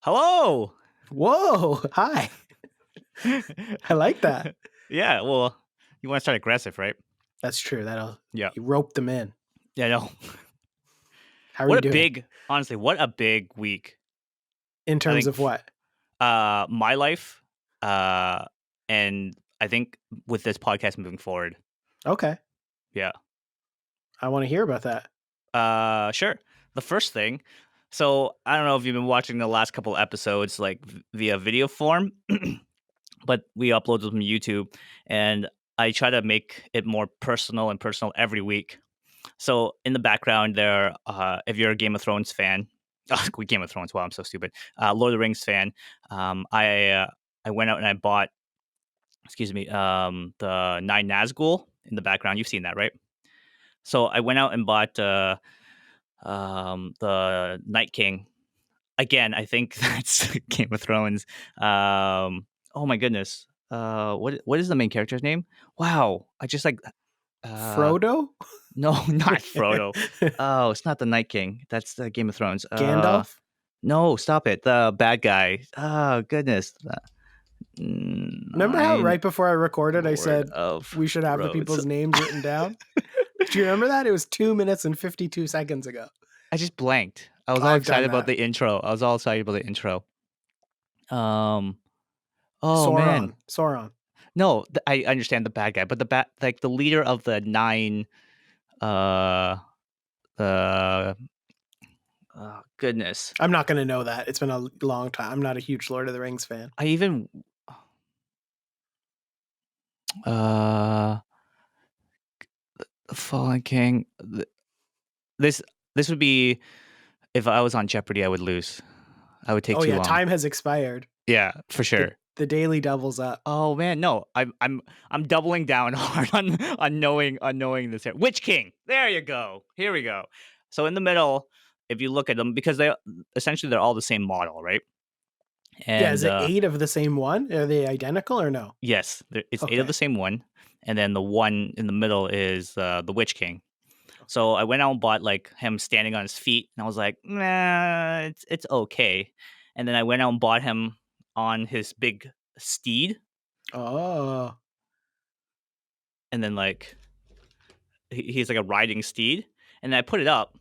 Hello. Whoa, hi. I like that. Yeah, well, you want to start aggressive, right? That's true. Yeah. You rope them in. Yeah, no. How are What you a doing? big, honestly, what a big week. In I terms think of what? my life uh and I think with this podcast moving forward. Okay. Yeah. I want to hear about that. Sure. The first thing, so I don't know if you've been watching the last couple episodes like via video form, but we upload them from YouTube and I try to make it more personal and personal every week. So in the background there, if you're a Game of Thrones fan, Game of Thrones. Wow, I'm so stupid. Lord of the Rings fan. I went out and I bought, excuse me, the Nine Nazgul in the background. You've seen that, right? So I went out and bought the Night King. Again, I think that's Game of Thrones. Oh my goodness. What is the main character's name? Wow, I just like uh Frodo? no, not Frodo. Oh, it's not the Night King. That's the Game of Thrones. Gandalf? No, stop it. The bad guy. Oh, goodness. Remember how Nine right before I recorded I Lord said of we should have the Roads. people's names written down? Do you remember that? It was 2 minutes and 52 seconds ago. I just blanked. I was all I've done excited about that. the intro. I was all excited about the intro. Um. Oh man. Sauron. No, I understand the bad guy, but like the leader of the nine. Uh. The. Oh goodness. I'm not going to know that. It's been a long time. I'm not a huge Lord of the Rings fan. I even. Uh. The Fallen King. This. This would be if I was on Jeopardy. I would lose. I would take Oh too yeah, long. time has expired. Yeah, for The sure. the daily doubles up. Oh man, no, I'm doubling down hard on knowing this here. Witch King. There you go. Here we go. So in the middle, if you look at them, because they essentially they're all the same model, right? Yeah, is And it 8 of the same one? Are they identical or no? yes, it's eight of the Okay. same one, and then the one in the middle is the Witch King. So I went out and bought like him standing on his feet, and I was like, nah, it's okay. And then I went out and bought him on his big steed, Oh. and then like he's like a riding steed, and I put it up,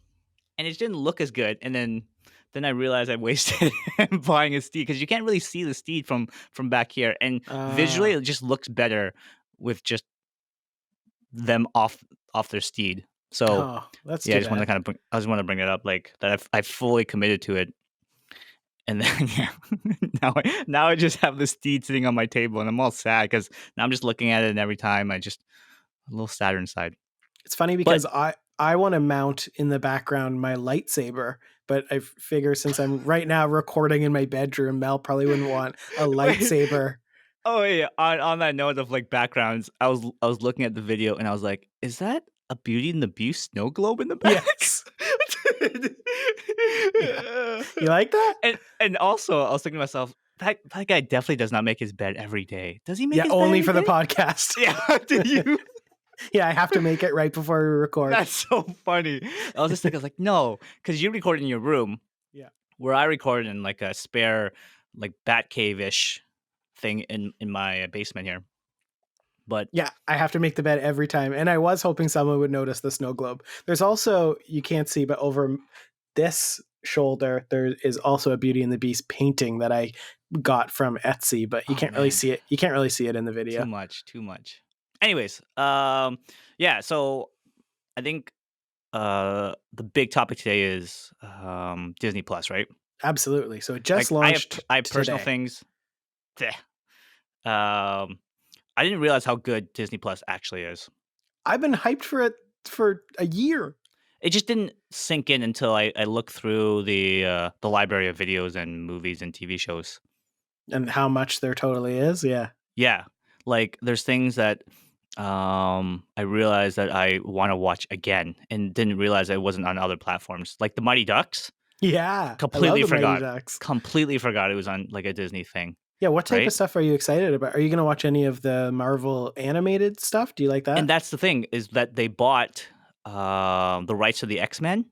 and it didn't look as good. And then I realized I wasted buying a steed because you can't really see the steed from back here, and visually Ah. it just looks better with just them off their steed. So Oh, that's yeah, I too just want to bad. kind of I just want to bring it up like that. I fully committed to it, and then yeah, now I just have the steed sitting on my table, and I'm all sad because now I'm just looking at it, and every time I just a little sadder inside. It's funny But because I want to mount in the background my lightsaber, but I figure since I'm right now recording in my bedroom, Mel probably wouldn't want a wait, lightsaber. oh yeah, on that note of like backgrounds, I was looking at the video and I was like, is that a Beauty and the Beast snow globe in the back? Yes. Yeah. You like that? and also I was thinking to myself, that guy definitely does not make his bed every day. Does he make Yeah, his bed only every for the day? podcast. Yeah, do you? Yeah, I have to make it right before we record. That's so funny. I was just thinking, I was like, no, because you record in your room, Yeah. where I record in like a spare, like bat cave ish thing in my basement here. But Yeah, I have to make the bed every time. And I was hoping someone would notice the snow globe. There's also, you can't see, but over this shoulder, there is also a Beauty and the Beast painting that I got from Etsy, but you oh can't really man, see it. You can't really see it in the too video. much, too much. Anyways, yeah. So I think the big topic today is Disney Plus, right? Absolutely. So it just Like launched I have personal today. things. Bleh. Um, I didn't realize how good Disney Plus actually is. I've been hyped for it for a year. It just didn't sink in until I looked through the library of videos and movies and TV shows. And how much there totally is. Yeah. Yeah, like there's things that I realized that I want to watch again and didn't realize it wasn't on other platforms. Like the Mighty Ducks, Yeah. I love completely the Mighty forgot. Ducks. Completely forgot it was on like a Disney thing, Yeah. What type of right? stuff are you excited about? Are you going to watch any of the Marvel animated stuff? Do you like And that? that's the thing is that they bought the rights to the X-Men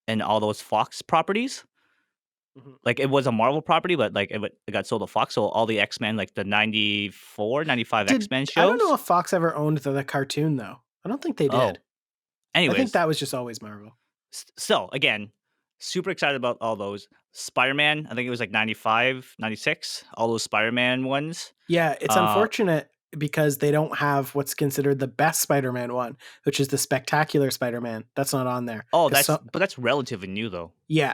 and all those Fox properties. Mhm. Like, it was a Marvel property, but, like, it got sold to Fox, so all the X-Men, like, the 94, 95 Did X-Men I don't know shows. if Fox ever owned the cartoon though. I don't think they did. Oh, I think anyways, that was just always Marvel. still, again, super excited about all those. Spider-Man, I think it was, like, 95, 96. All those Spider-Man ones. Yeah, it's Uh unfortunate because they don't have what's considered the best Spider-Man one, which is the Spectacular Spider-Man. That's not on there oh, because so that's relatively new, though. yeah,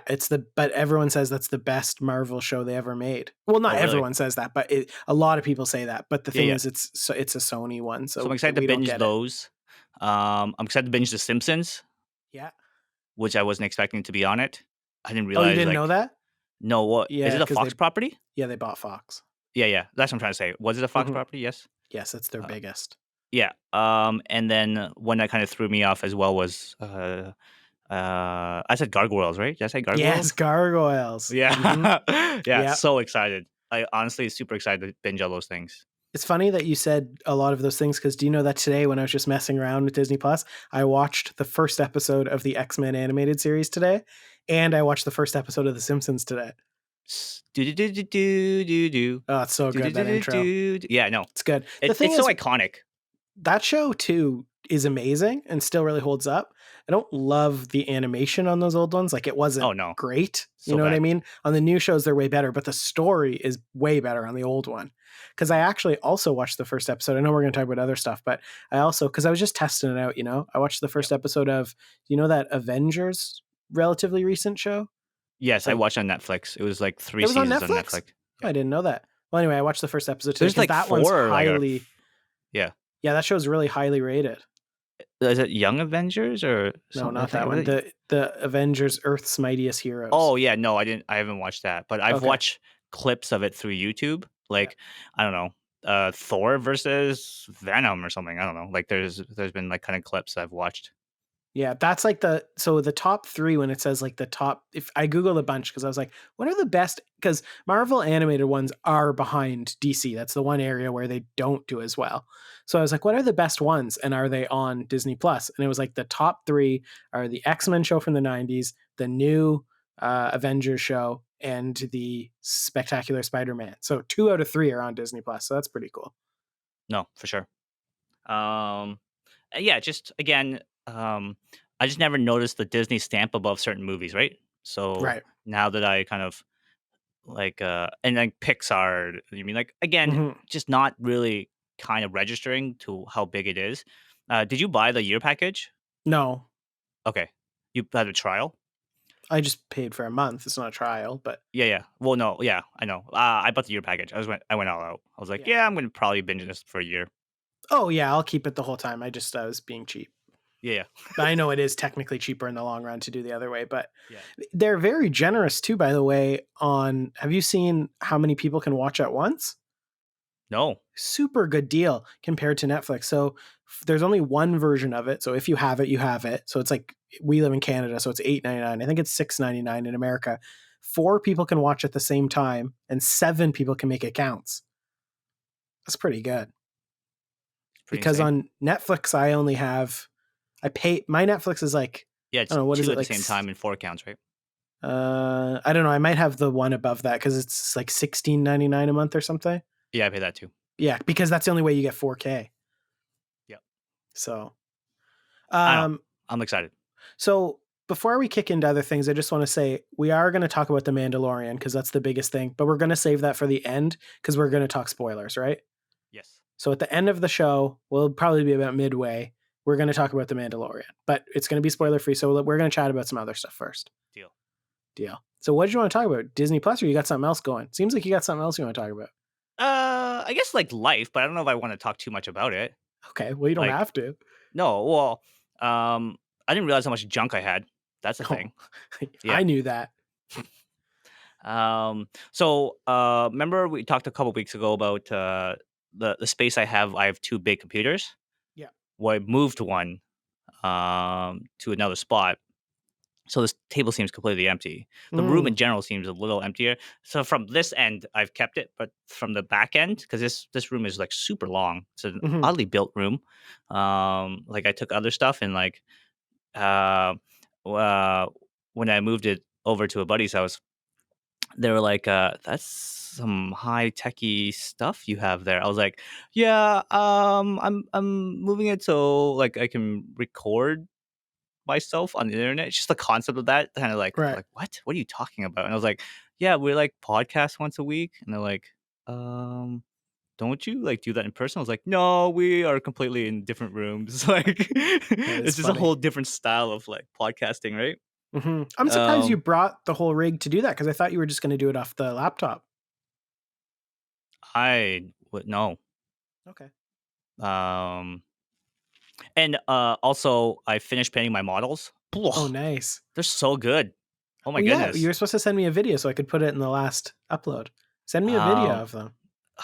but everyone says that's the best Marvel show they ever made. Well, not Oh, really? everyone says that, but a lot of people say that. But the Yeah, thing yeah. is, it's a Sony one, So I'm so excited to we don't binge get it. those. I'm excited to binge The Simpsons, Yeah. which I wasn't expecting to be on it. I didn't Oh, you realize, didn't know like, that? no, what is Yeah, it a because Fox property? they bought Fox. Yeah, yeah. That's what I'm trying to say. Was it a Fox Mhm. property? Yes. Yes, it's their Uh, biggest. yeah. And then one that kind of threw me off as well was I said Gargoyles, right? Did I say Yes, Gargoyles? Gargoyles. Mhm. Yeah. Yeah, Yeah. so excited. I honestly super excited to binge all those things. It's funny that you said a lot of those things because do you know that today when I was just messing around with Disney Plus, I watched the first episode of the X-Men animated series today, and I watched the first episode of The Simpsons today. Do do do do do do do Oh, it's so do do good, that do intro. do. Yeah, no. It's good. The thing It's so is, iconic. that show too is amazing and still really holds up. I don't love the animation on those old ones. Like it Oh wasn't no, great. You so know what I bad. mean? On the new shows, they're way better, but the story is way better on the old one. Because I actually also watched the first episode. I know we're going to talk about other stuff, but I also, because I was just testing it out, I watched the Yep. first episode of, that Avengers relatively recent show? It's Yes, I like, watched on Netflix. It was like 3 it was on seasons on Netflix? Netflix. Oh, I Yeah. didn't know that. Well, anyway, I watched the first episode today There's because like that one's 4 like highly, yeah. yeah, that show's really highly rated. Is it Young Avengers or No, something? I not that think one. was it. The Avengers Earth's Mightiest Heroes. Oh, yeah, no, I haven't watched that, but I've Okay. watched clips of it through YouTube, Yeah. like, I don't know, Thor versus Venom or something, I don't know, like, there's been, like, kinda clips I've watched. Yeah, that's like the top 3 when it says like the top if I googled a bunch because I was like, what are the best because Marvel animated ones are behind DC. That's the one area where they don't do as well. So I was like, what are the best ones and are they on Disney Plus? And it was like the top 3 are the X-Men show from the 90s, the new Avengers show and the Spectacular Spider-Man. So 2 out of 3 are on Disney Plus. So that's pretty cool. No, for sure. Um, yeah, just again, I just never noticed the Disney stamp above certain movies, right? So, Right. now that I kind of like, and like Pixar, you mean like again, Mhm. just not really kind of registering to how big it is. Did you buy the year package? No, Okay, you had a trial. I just paid for a month. It's not a trial, but Yeah, yeah. Well, no, yeah, I know. I bought the year package. I went all out. I was like, yeah. yeah, I'm gonna probably binge this for a year. Oh yeah, I'll keep it the whole time. I was being cheap. Yeah, yeah, But I know it is technically cheaper in the long run to do the other way, but yeah. they're very generous too, by the way, on have you seen how many people can watch at once? No, Super good deal compared to Netflix. So there's only one version of it. So if you have it, you have it. So it's like we live in Canada, so it's $8.99. I think it's $6.99 in America. 4 people can watch at the same time, and 7 people can make accounts. That's pretty good. it's pretty Because insane. on Netflix, I pay my Netflix is like Yeah, I it's don't know what is two it at the like. same time in 4 accounts, right? I don't know. I might have the one above that because it's like $16.99 a month or something. Yeah, I pay that too. Yeah, because that's the only way you get 4K. Yeah, So, I know. um, I'm excited. so before we kick into other things, I just want to say we are going to talk about the Mandalorian because that's the biggest thing, but we're going to save that for the end because we're going to talk spoilers, right? Yes, So at the end of the show, we'll probably be about midway. We're going to talk about the Mandalorian, but it's going to be deal, spoiler free. So we're going to chat about some other stuff first. deal. Deal. So what did you want to talk about? Disney Plus, or you got something else going? Seems like you got something else you want to talk about. I guess like life, but I don't know if I want to talk too much about it. Okay, well you don't Like, have to. no, well, I didn't realize how much junk I had. That's the Oh, thing. I Yeah. knew that. So remember we talked a couple weeks ago about the space I have. I have 2 big computers. Yeah. Well, I moved one to another spot. So this table seems completely empty. The room in Mm, general seems a little emptier. So from this end, I've kept it, but from the back end, because this room is like super long. It's an mhm, oddly built room. Like I took other stuff and like uh, uh when I moved it over to a buddy's house, they were like, "That's some high techy stuff you have there." I was like, "Yeah, I'm moving it so like I can record myself on the internet." It's just the concept of that kind of Right. like what? What are you talking about? And I was like, "Yeah, we like podcast once a week." And they're like, don't you like do that in person? I was like, no, we are completely in different rooms. Like, That is it's just a funny. whole different style of like podcasting, right? I'm surprised you Um, brought the whole rig to do that because I thought you were just going to do it off the laptop. I would no. Okay. Um, and also I finished painting my models. Oh, Blah, nice. they're so good. Oh my Oh, yeah. You goodness. were supposed to send me a video so I could put it in the last upload. Send me a video Um, of them.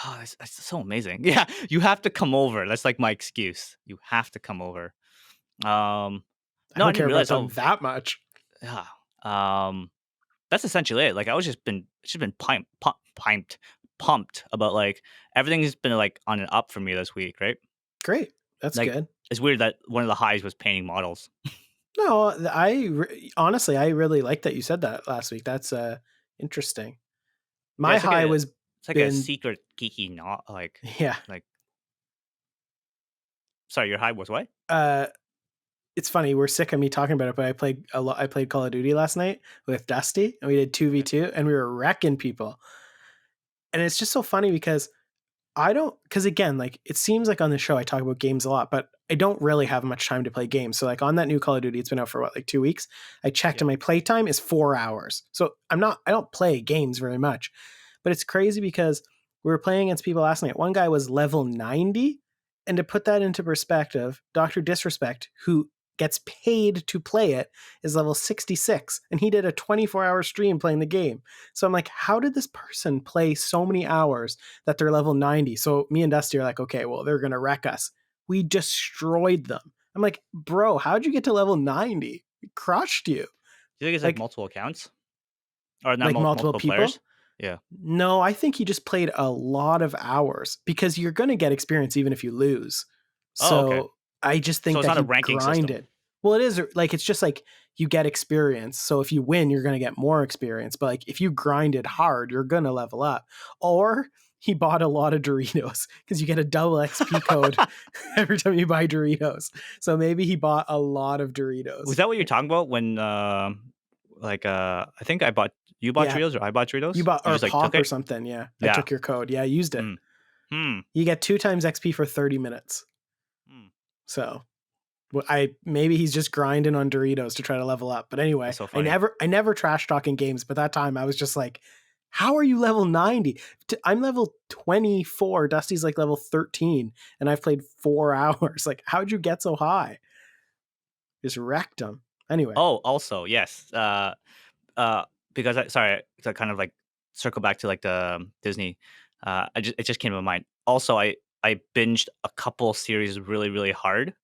oh, it's so amazing. Yeah, you have to come over. That's like my excuse. You have to come over. Um, I no, I don't didn't care about realize. them Oh, that much. yeah. That's essentially it. Like I was just been pumped about like everything's been like on an up for me this week, right? Great. That's Like good. it's weird that one of the highs was painting models. No, honestly, I really like that you said that last week. That's interesting. Yeah, My high was it's like a been secret geeky not yeah. like sorry, your high was what? Uh it's funny, we're sick of me talking about it, but I played Call of Duty last night with Dusty and we did Okay. 2v2 and we were wrecking people. And it's just so funny because I don't because again, like it seems like on the show I talk about games a lot, but I don't really have much time to play games. So like on that new Call of Duty, it's been out for what, like 2 weeks. I checked Yeah. and my playtime is 4 hours. So I don't play games very much. But it's crazy because we were playing against people last night. One guy was level 90. And to put that into perspective, Dr. Disrespect, who gets paid to play it, is level 66. And he did a 24-hour stream playing the game. So I'm like, how did this person play so many hours that they're level 90? So me and Dusty are like, okay, well, they're going to wreck us. We destroyed them. I'm like, bro, how'd you get to level 90? We crushed you. Do you think it's like Like, multiple accounts or not like multiple multiple people. players? Yeah. No, I think he just played a lot of hours because you're going to get experience even if you lose. Oh, okay. So I just So think it's that not a he ranking system. grinded. Well, it is like it's just like you get experience. So if you win, you're going to get more experience. But like if you grinded hard, you're going to level up. Or he bought a lot of Doritos because you get a double XP code every time you buy Doritos. So maybe he bought a lot of Was Doritos. that what you're talking about when I think I bought you bought Yeah, Doritos or I bought you Doritos? bought You or just like took pop or it? something. Yeah, I Yeah. took your code. Yeah, I used it. Hmm. Hmm. You get 2 times XP for 30 minutes. Hmm. So I maybe he's just grinding on Doritos to try to level up. But anyway, That's so funny. I never trash talking games, but that time I was just like, how are you level 90? I'm level 24. Dusty's like level 13 and I've played 4 hours. Like how'd you get so high? Just wrecked him. Anyway, Oh, also, yes. Uh, because sorry, to kind of like circle back to like the Disney. It just came to my mind. Also, I binged a couple series really hard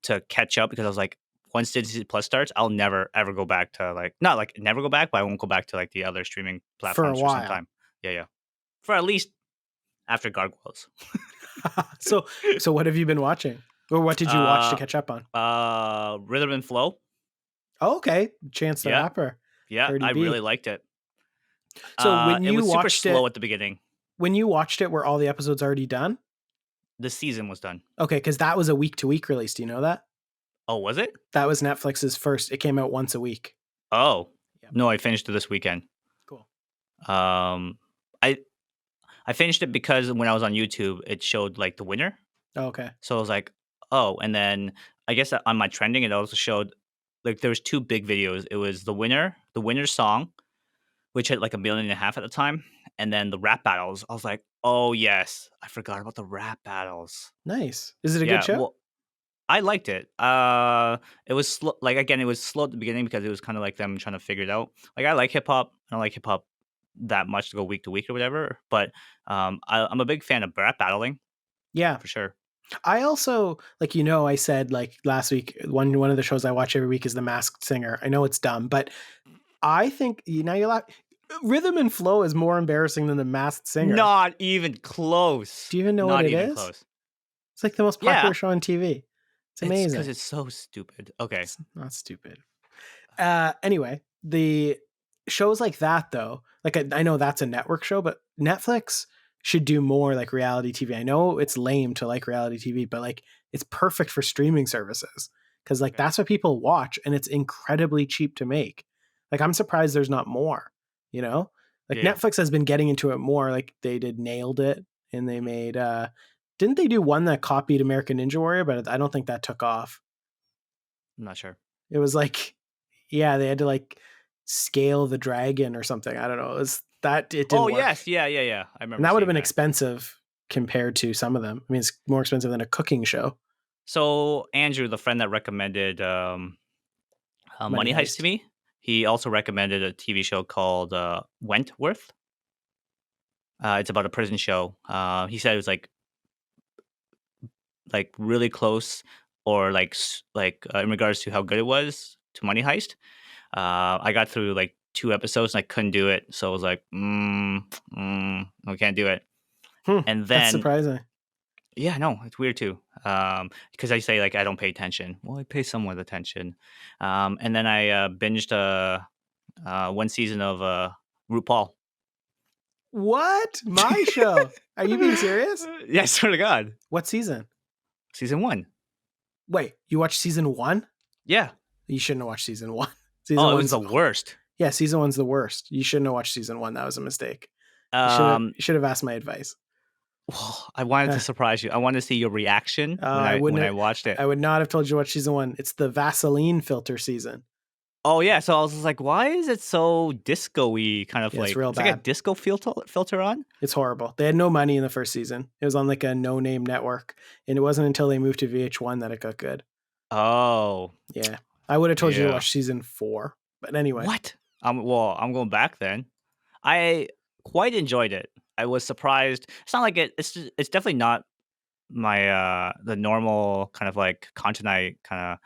to catch up because I was like, once Disney Plus starts, I'll never ever go back to like not like never go back, but I won't go back to like the other streaming for a platforms for some while. time. Yeah, yeah. For at least after Gargoyles. so so what have you been watching? Or what did you watch to uh, catch up on? Rhythm and Flow. Oh, okay, Chance the Yeah, Rapper, yeah. Cardi I really B. liked it. So when It you was super watched slow it, at the beginning. were all the episodes already done? The season was done. Okay, because that was a week to week release. Do you know that? Oh, was it? That was Netflix's first. It came out once a week. Oh, Yep. no, I finished it this weekend. Cool. Um, I I finished it because when I was on YouTube, it showed like the winner. Oh, okay. So I was like, oh, and then I guess on my trending, it also showed like there was two big videos. It was the winner's song, which had like 1.5 million at the time, and then the rap battles. I was like, oh yes, I forgot about the rap battles. Nice. Is it a good Yeah, show? well, I liked it. It was like again, it was slow at the beginning because it was kind of like them trying to figure it out. Like I like hip hop. I don't like hip hop that much to go week to week or whatever. But I'm a big fan of rap battling Yeah. for sure. I also like I said like last week one of the shows I watch every week is The Masked Singer. I know it's dumb, but I think now you're like Rhythm and Flow is more embarrassing than The Masked Singer. Not even close. Do you even know what Not it even is? close. It's like the most Yeah, popular show on TV. It's it's because amazing. it's so stupid. Okay. It's not stupid. Anyway, shows like that though, like I know that's a network show, but Netflix should do more like reality TV. I know it's lame to like reality TV, but like it's perfect for streaming services because like Okay. that's what people watch and it's incredibly cheap to make. Like I'm surprised there's not more, you know? Like Yeah. Netflix has been getting into it more. Like they did Nailed It and they Mhm. made didn't they do one that copied American Ninja Warrior, but I don't think that took off. I'm not sure. It was like, yeah, they had to like scale the dragon or something. I don't know. It was that it Oh didn't work. yes, yeah, yeah, yeah. I And remember that would have seeing been that. expensive compared to some of them. I mean, it's more expensive than a cooking show. So Andrew, the friend that recommended Money Money Heist to Heist. me, he also recommended a TV show called Wentworth. It's about a prison show. He said it was like really close, or in regards to how good it was to Money Heist. I got through like 2 episodes and I couldn't do it, so I was like, I can't do it. And That's then surprising. yeah, no, it's weird too. Because I say like I don't pay attention. Well, I pay somewhat attention. And then I binged one season of RuPaul. What? My show? Are you being serious? Yeah, I swear to God, What season? season one. Wait, you watched season one? Yeah. You shouldn't have watched season one. Season Oh, it was one's the worst. yeah, season one's the worst. You shouldn't have watched season one. That was a mistake. Um, You should have asked my advice. I wanted to Uh, surprise you. I wanted to see your reaction when I wouldn't I have, watched it. I would not have told you to watch season one. It's the Vaseline filter season. Oh yeah, so I was just like, why is it so disco-y? Kind of Yeah, it's like real it's like a bad. disco filter on. It's horrible. They had no money in the first season. It was on like a no-name network, and it wasn't until they moved to VH1 that it got good. Oh Yeah, I would have told you to yeah. watch season four, but anyway, What? Well, I'm going back then. I quite enjoyed it. I was surprised. It's not like it's definitely not my the normal kind of like content I kind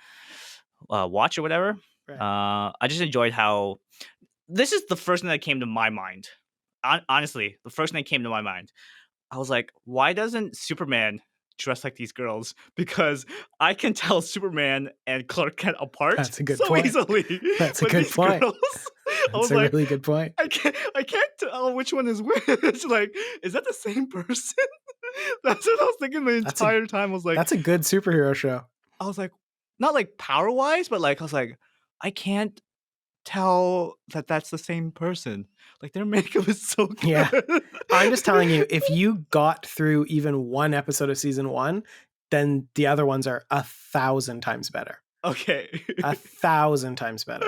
of watch or whatever. right. I just enjoyed how this is the first thing that came to my mind. Honestly, the first thing that came to my mind. I was like, why doesn't Superman dress like these girls? Because I can tell Superman and Clark Kent apart That's a good so point. easily. That's a But good these point. girls, I That's was a like, really good point. I can't tell which one is which. Like, is that the same person? That's what I was thinking the That's a entire time. that's a good superhero show. I was like, not like power wise, but like I was like, I can't tell that that's the same person. Like their makeup is so Yeah, good. I'm just telling you, if you got through even one episode of season one, then the other ones are 1,000 times better. Okay. 1,000 times better.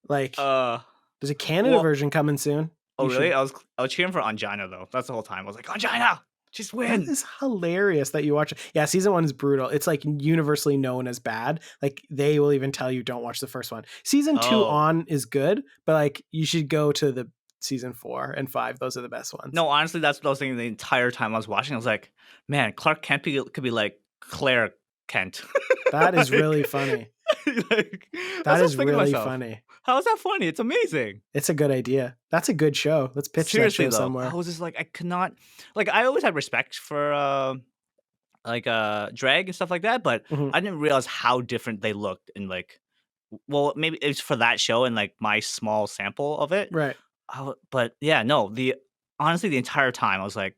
Like, uh, there's a Canada well, version coming soon. oh You really? should. I was cheering for Angina though. That's the whole time. I was like, Angina, just That win. is hilarious that you watch it. Yeah, season one is brutal. It's like universally known as bad. Like they will even tell you don't watch the first one. Season two Oh on is good, but like you should go to the season four and five. Those are the best ones. no, honestly, that's what I was thinking the entire time I was watching. I was like, man, Clark Kent could be like Claire Kent. That is like, really funny. like that's what That I was is thinking to really myself. funny. How is that funny? It's amazing. It's a good idea. That's a good show. Let's pitch that Seriously show though, I somewhere. was just like, I could not. Like, I always had respect for drag and stuff like that, but Mhm. I didn't realize how different they looked and like. Well, maybe it's for that show and like my small sample of it. Right. But yeah, no. The honestly, the entire time I was like,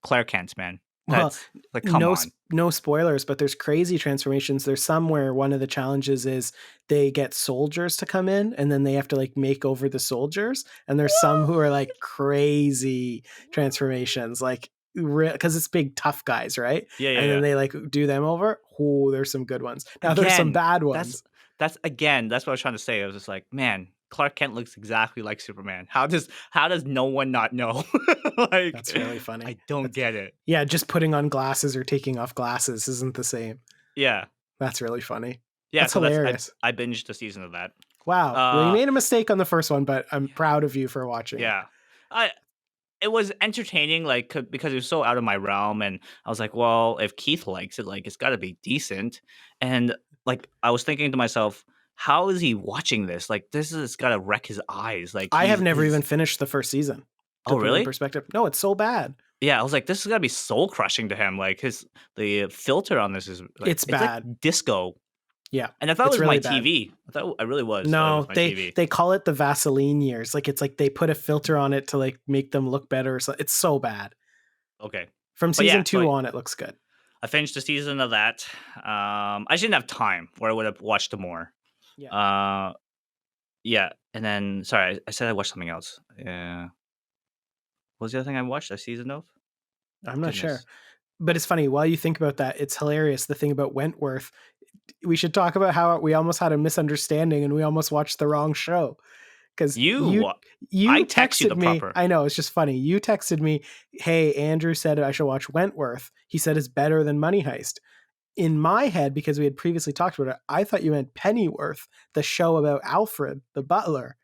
Claire Kent, man. Well, That's like, come on. no spoilers, but there's crazy transformations. There's some where one of the challenges is they get soldiers to come in and then they have to like make over the soldiers. And there's some who are like crazy transformations, like because it's big tough guys, right? Yeah, yeah, And then yeah. they like do them over. Oh, there's some good ones. Now there's some Again, bad that's ones. that's what I was trying to say. I was just like, man, Clark Kent looks exactly like Superman. How does no one not know? Like, That's really funny. I don't That's get it. yeah, just putting on glasses or taking off glasses isn't the same. Yeah, That's really funny. yeah. That's So that's hilarious. I binged the season of that. Wow. Well, you Uh, made a mistake on the first one, but I'm proud of you for watching it. yeah. I It was entertaining, like because it was so out of my realm, and I was like, well, if Keith likes it, like it's got to be decent. And like I was thinking to myself, how is he watching this? Like this is got to wreck his eyes. Like I have never he's even finished the first season to oh put it in really? perspective. No, it's so bad. Yeah, I was like, this is gotta be soul crushing to him. Like the filter on this is like It's it's like bad. disco. Yeah, And I thought it it's was my really bad. TV. I really thought it was No, my they TV. they call it the Vaseline years. Like it's like they put a filter on it to like make them look better. So it's so bad. Okay. From But season yeah, so 2 on, it looks good. I finished the season of that. I just didn't have time, or I would have watched more. Yeah, Uh, yeah, and then sorry, I said I watched something else. Yeah, what was the other thing I watched a season of? I'm not sure. Goodness, But it's funny, while you think about that, it's hilarious. The thing about Wentworth, we should talk about how we almost had a misunderstanding and we almost watched the wrong show. Because you you. I you text you texted the me. proper. I know it's just funny. You texted me, "Hey, Andrew said I should watch Wentworth. He said it's better than Money Heist." In my head, because we had previously talked about it, I thought you meant Pennyworth, the show about Alfred, the butler.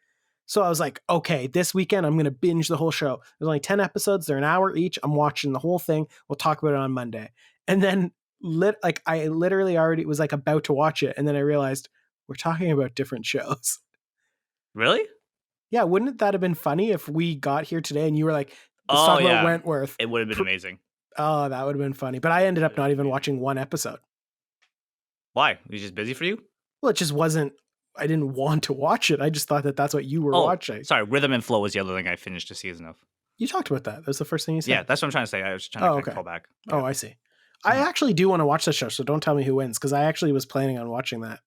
So I was like, okay, this weekend I'm going to binge the whole show. There's only 10 episodes, they're an hour each. I'm watching the whole thing. We'll talk about it on Monday. And then I literally already was like about to watch it, and then I realized we're talking about different shows. Really? Yeah, wouldn't that have been funny if we got here today and you were like, let's Oh talk about yeah, Wentworth? it would have been amazing. Oh, that would have been funny. But I ended It would up have not been even amazing. watching one episode. Why? It was just busy for you? Well, it just wasn't, I didn't want to watch it. I just thought that that's what you were Oh, watching. sorry. Rhythm and Flow was the other thing I finished the season of. You talked about that. That was the first thing you Yeah, said. that's what I'm trying to say. I was trying to Oh, kind of okay. call back. Oh, Yeah. I see. I Mhm. actually do want to watch the show, so don't tell me who wins because I actually was planning on watching that.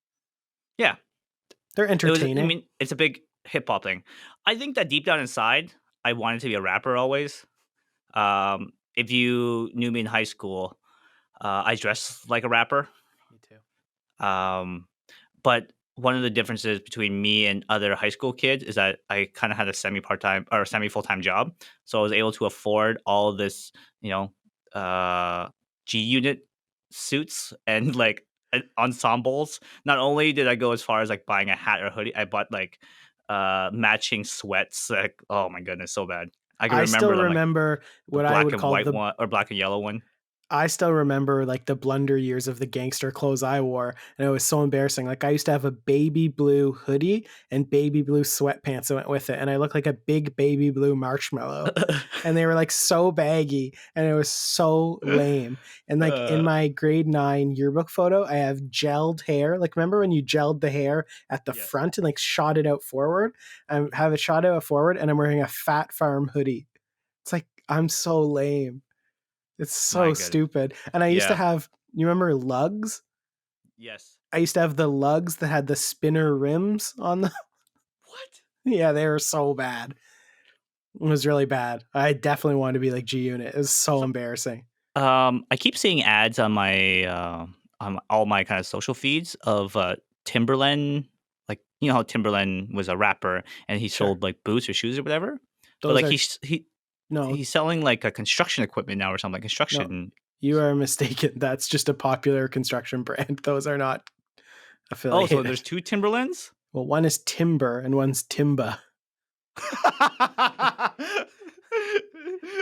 Yeah. They're It was. I entertaining. mean, it's a big hip hop thing. I think that deep down inside, I wanted to be a rapper always. If you knew me in high school, I dressed like a rapper. Me too. Um, but one of the differences between me and other high school kids is that I kind of had a semi part time or semi full time job, so I was able to afford all of this, you know, G Unit suits and like ensembles. Not only did I go as far as like buying a hat or hoodie, I bought like matching sweats. Like, oh my goodness, so bad. I can I still remember them, like remember the what I black would and call white the one or black and yellow one. I still remember like the blunder years of the gangster clothes I wore, and it was so embarrassing. Like I used to have a baby blue hoodie and baby blue sweatpants that went with it, and I looked like a big baby blue marshmallow. And they were like so baggy, and it was so lame. And like in uh, my grade 9 yearbook photo, I have gelled hair. Like remember when you gelled the hair at the yes, front and like shot it out forward? I have it shot out forward, and I'm wearing a Fat Farm hoodie. It's like I'm so lame. It's my so goodness, stupid. And I used to yeah, have, you remember lugs? yes. I used to have the lugs that had the spinner rims on them. What? Yeah, they were so bad. It was really bad. I definitely wanted to be like G Unit. It was so So, embarrassing. I keep seeing ads on all my kind of social feeds of Timberland. Like you know how Timberland was a rapper and he Sure. sold like boots or shoes or whatever. But Those like are no, he's selling like a construction equipment now or something. Like no. construction. You are mistaken. That's just a popular construction brand. Those are not Oh, so there's affiliated. two Timberlands. Well, one is Timber and one's Timba.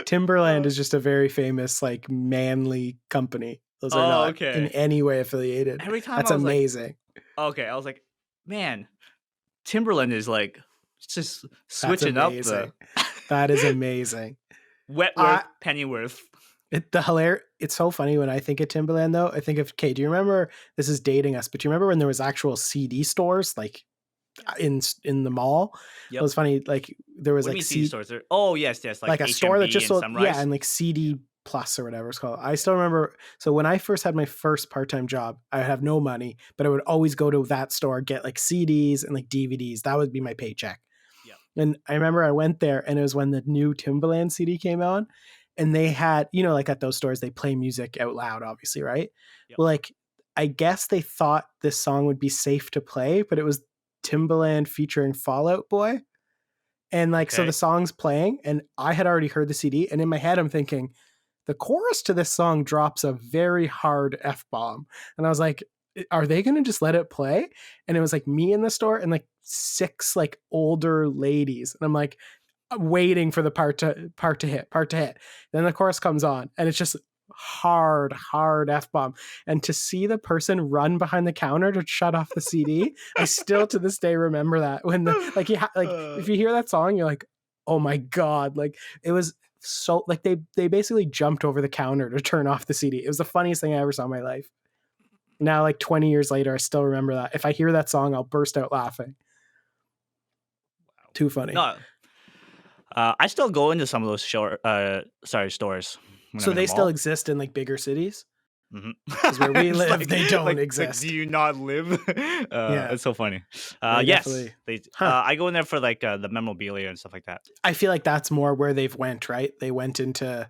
Timberland Uh, is just a very famous, like, manly company. Those are oh, not in okay. any way affiliated. Every time That's I was like, amazing. okay, I was like, man, Timberland is like just That's switching up the amazing. That is amazing. Wetworth, I Pennyworth. it's so funny when I think of Timberland though. I think of okay, do you remember this is dating us, but do you remember when there was actual CD stores like Yes. in the mall? It Yep. was funny, like there was What do you like mean CD stores? Oh, yes, yes, like like a store that HMV just and sold, yeah, Sunrise. and like Yeah, CD Plus or whatever it's called. I yeah, still remember. So when I first had my first part-time job, I would have no money, but I would always go to that store, get like CDs and like DVDs. That would be my paycheck. yeah, And I remember I went there and it was when the new Timbaland CD came on, and they had, like at those stores, they play music out loud, obviously, right? yep. Well, like I guess they thought this song would be safe to play, but it was Timbaland featuring Fallout Boy. And like, so the Okay. song's playing, and I had already heard the CD. And in my head, I'm thinking, the chorus to this song drops a very hard F bomb. And I was like, are they going to just let it play? And it was like me in the store and like six like older ladies. And I'm like, waiting for the part to hit. Then the chorus comes on, and it's just hard F bomb. And to see the person run behind the counter to shut off the CD, I still to this day remember that when the like like Uh, if you hear that song, you're like, oh my god, like it was so like they basically jumped over the counter to turn off the CD. It was the funniest thing I ever saw in my life. Now, like 20 years later, I still remember that. If I hear that song, I'll burst out laughing. Too funny. No, I still go into some of those stores when I'm So in the they still mall. exist in like bigger cities? Mhm. Because where we It's live, they don't like, do exist. you not live? Yeah, It's so funny. they Yes, definitely. Huh. I go in there for like the memorabilia and stuff like that. I feel like that's more where they've went, right? They went into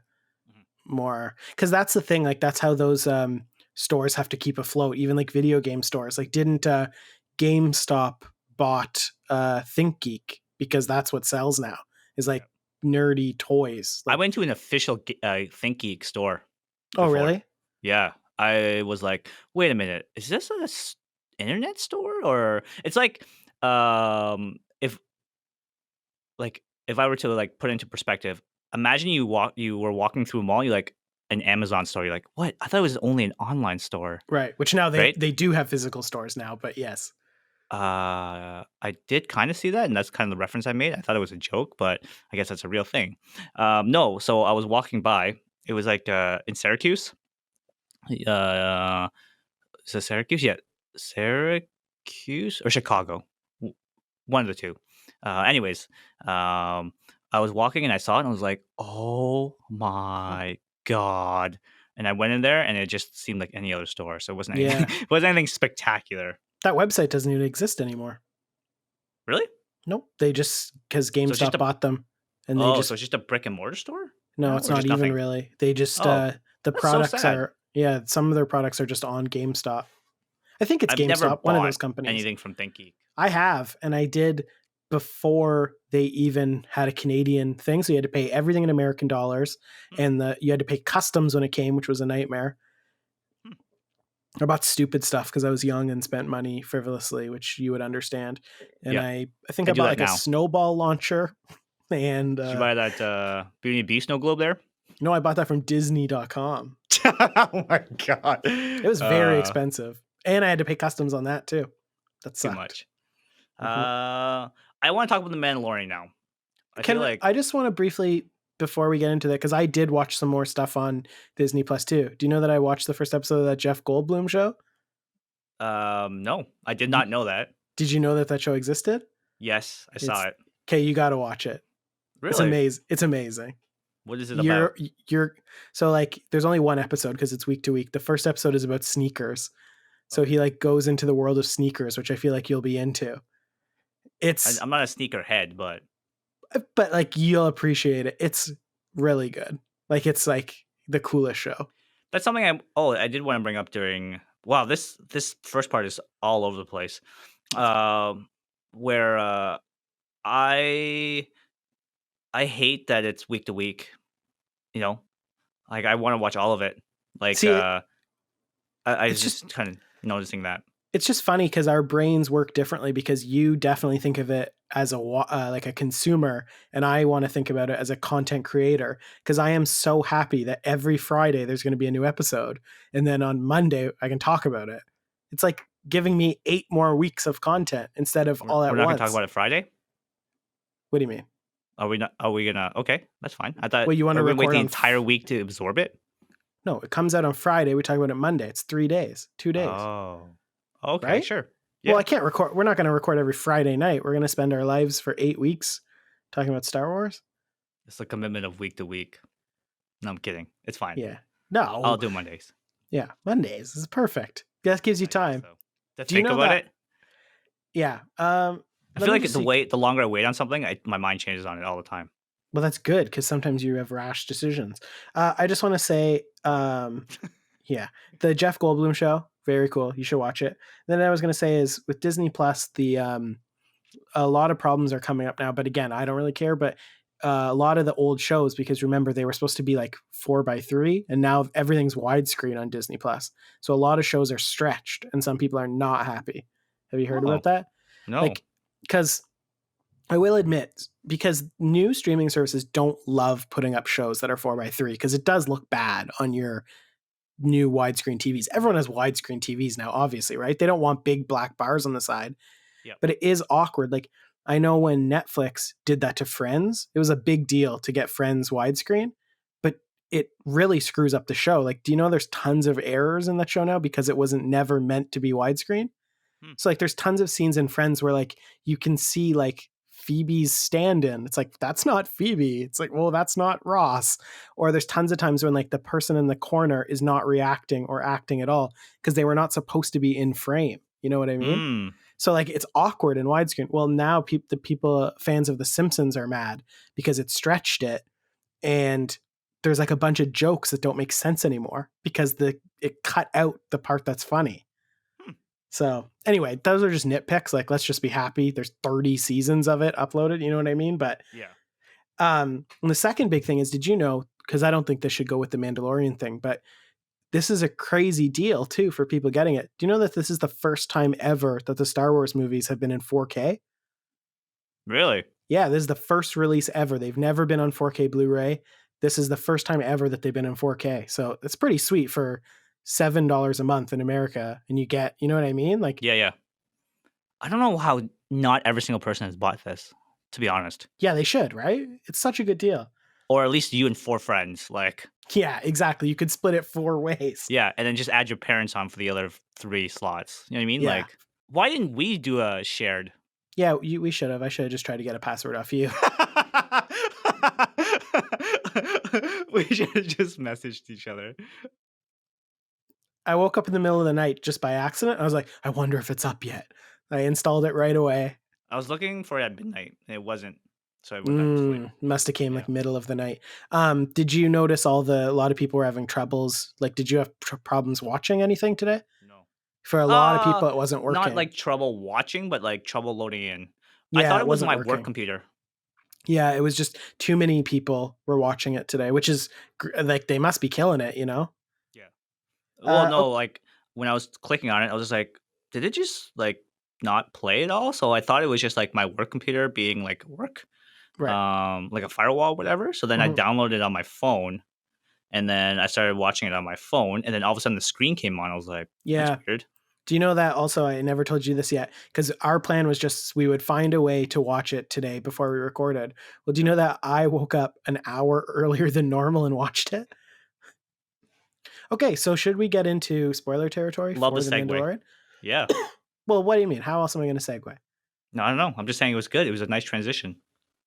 Mhm. more, because that's the thing. Like that's how those stores have to keep afloat. Even like video game stores. Like didn't GameStop bought ThinkGeek because that's what sells now is like Yeah. nerdy toys. I Like, went to an official ThinkGeek store oh before. really? Yeah, I was like, wait a minute, is this internet store or it's like if if I were to like put it into perspective, imagine you were walking through a mall, you like an Amazon store, you're like, what? I thought it was only an online store, Right. Which now they right? they do have physical stores now, but yes. I did kind of see that, and that's kind of the reference I made. I thought it was a joke, but I guess that's a real thing. No, so I was walking by. It was like in Syracuse. Uh, is it Syracuse? Yeah, Syracuse or Chicago, one of the two. Anyways, I was walking and I saw it and I was like, "Oh my god!" And I went in there and it just seemed like any other store, so it wasn't anything. Yeah. It wasn't anything spectacular. That website doesn't even exist anymore. Really? Nope. They just because So it's just GameStop a bought them and they Oh, so just it's just a brick and mortar store no, now, it's or not just even nothing? really. They just Oh, the that's so products sad. are yeah, some of their products are just on GameStop. I think it's I've never GameStop, one of bought those companies. anything from ThinkGeek. I have, and I did before they even had a Canadian thing. So you had to pay everything in American dollars, Hmm, and you had to pay customs when it came, which was a nightmare. hmm. I bought stupid stuff because I was young and spent money frivolously, which you would understand. And Yeah, I think I I do bought that like a now. snowball launcher, and Did you buy that Beauty and the Beast snow globe there? no, I bought that from Disney.com. Oh my god. It was very expensive, and I had to pay customs on that too. That Too sucked. much. Mhm. I want to talk about the Mandalorian now. I feel Can like I just want to briefly before we get into that because I did watch some more stuff on Disney Plus too. Do you know that I watched the first episode of that Jeff Goldblum show? no, I did You, not know that. did you know that that show existed? Yes, I saw It's it. okay. You got to watch it. It's Really? amazing. It's amazing. What is it about? You're so like there's only one episode because it's week to week. The first episode is about sneakers. So Okay. he like goes into the world of sneakers, which I feel like you'll be into. It's I'm not a sneaker head, but but like you'll appreciate it. It's really good. Like it's like the coolest show. that's something I did want to bring up during. Wow, this first part is all over the place. Um, where I I hate that it's week to week. You know, like I want to watch all of it. Like See, I was it's just just kind of noticing that. it's just funny because our brains work differently because you definitely think of it as a like a consumer and I want to think about it as a content creator because I am so happy that every Friday there's going to be a new episode and then on Monday I can talk about it. It's like giving me 8 more weeks of content instead of all We're at not gonna talk once. about it Friday. What do you mean? Are we not? Are we gonna? Okay, that's fine. I thought Well, you want to are we gonna wait record the on entire week to absorb it? no, it comes out on Friday, we talk about it Monday. It's 3 days, 2 days, Oh, okay, right? sure. Well, Yeah, I can't record. We're not going to record every Friday night. We're going to spend our lives for 8 weeks talking about Star Wars. it's a commitment of week to week. No, I'm kidding. It's fine. Yeah. I'll No. do Mondays. Yeah. Mondays is perfect. That gives you I guess time. so. To Do you think know about that? it, Yeah. I Let feel me like just see. the longer I wait on something, my mind changes on it all the time. Well, that's good because sometimes you have rash decisions. I just want to say, yeah, the Jeff Goldblum show, very cool. You should watch it. Then I was going to say is with Disney Plus, the a lot of problems are coming up now. But again, I don't really care. But a lot of the old shows, because remember they were supposed to be like 4:3, and now everything's widescreen on Disney Plus. So a lot of shows are stretched, and some people are not happy. Have you heard Oh about that? no. Like, because I will admit, because new streaming services don't love putting up shows that are 4:3 because it does look bad on your new widescreen TVs. Everyone has widescreen TVs now, obviously, right? They don't want big black bars on the side, Yep. but it is awkward. Like, I know when Netflix did that to Friends, it was a big deal to get Friends widescreen, but it really screws up the show. Like, do you know there's tons of errors in that show now because it wasn't never meant to be widescreen? Hmm. So like there's tons of scenes in Friends where like you can see like Phoebe's stand-in. It's like, that's not Phoebe. It's like, well, that's not Ross. Or there's tons of times when like the person in the corner is not reacting or acting at all because they were not supposed to be in frame. You know what I mean? Mm. So like it's awkward in widescreen. Well, now the people fans of The Simpsons are mad because it stretched it, and there's like a bunch of jokes that don't make sense anymore because it cut out the part that's funny. Hmm. So anyway, those are just nitpicks. Like, let's just be happy. There's 30 seasons of it uploaded. You know what I mean? But Yeah. and the second big thing is, did you know? Because I don't think this should go with the Mandalorian thing, but this is a crazy deal too for people getting it. Do you know that this is the first time ever that the Star Wars movies have been in 4K? Really? Yeah, this is the first release ever. They've never been on 4K Blu-ray. This is the first time ever that they've been in 4K. So it's pretty sweet for $7 a month in America, and you get, you know what I mean? Like, Yeah, yeah. I don't know how not every single person has bought this, to be honest. yeah, they should, right? It's such a good deal. Or at least you and 4 friends, like. Yeah, exactly. You could split it 4 ways. Yeah, and then just add your parents on for the other 3 slots. You know what I mean? Yeah. Like, why didn't we do a shared? Yeah, we should have. I should have just tried to get a password off you. We should have just messaged each other. I woke up in the middle of the night just by accident. I was like, I wonder if it's up yet. I installed it right away. I was looking for it at midnight, and it wasn't, so I went back to sleep. Must have came Yeah. like middle of the night. Did you notice a lot of people were having troubles? Like, did you have problems watching anything today? No. For a lot of people, it wasn't working. Not like trouble watching, but like trouble loading in. I Yeah, thought it it was wasn't my working. work computer. Yeah, it was just too many people were watching it today, which is like they must be killing it, you know? Yeah. Well, no, Okay. like when I was clicking on it, I was just like, did it just like not play at all? So I thought it was just like my work computer being like work, Right. like a firewall, whatever. So then I Mhm. downloaded it on my phone, and then I started watching it on my phone, and then all of a sudden the screen came on. I was like, Yeah. that's weird. Do you know that also? I never told you this yet because our plan was just we would find a way to watch it today before we recorded. Well, do you know that I woke up an hour earlier than normal and watched it? Okay, so should we get into spoiler territory Love for the The segue. Mandalorian? Yeah. Well, what do you mean? How else am I going to segue? No, I don't know. I'm just saying it was good. It was a nice transition.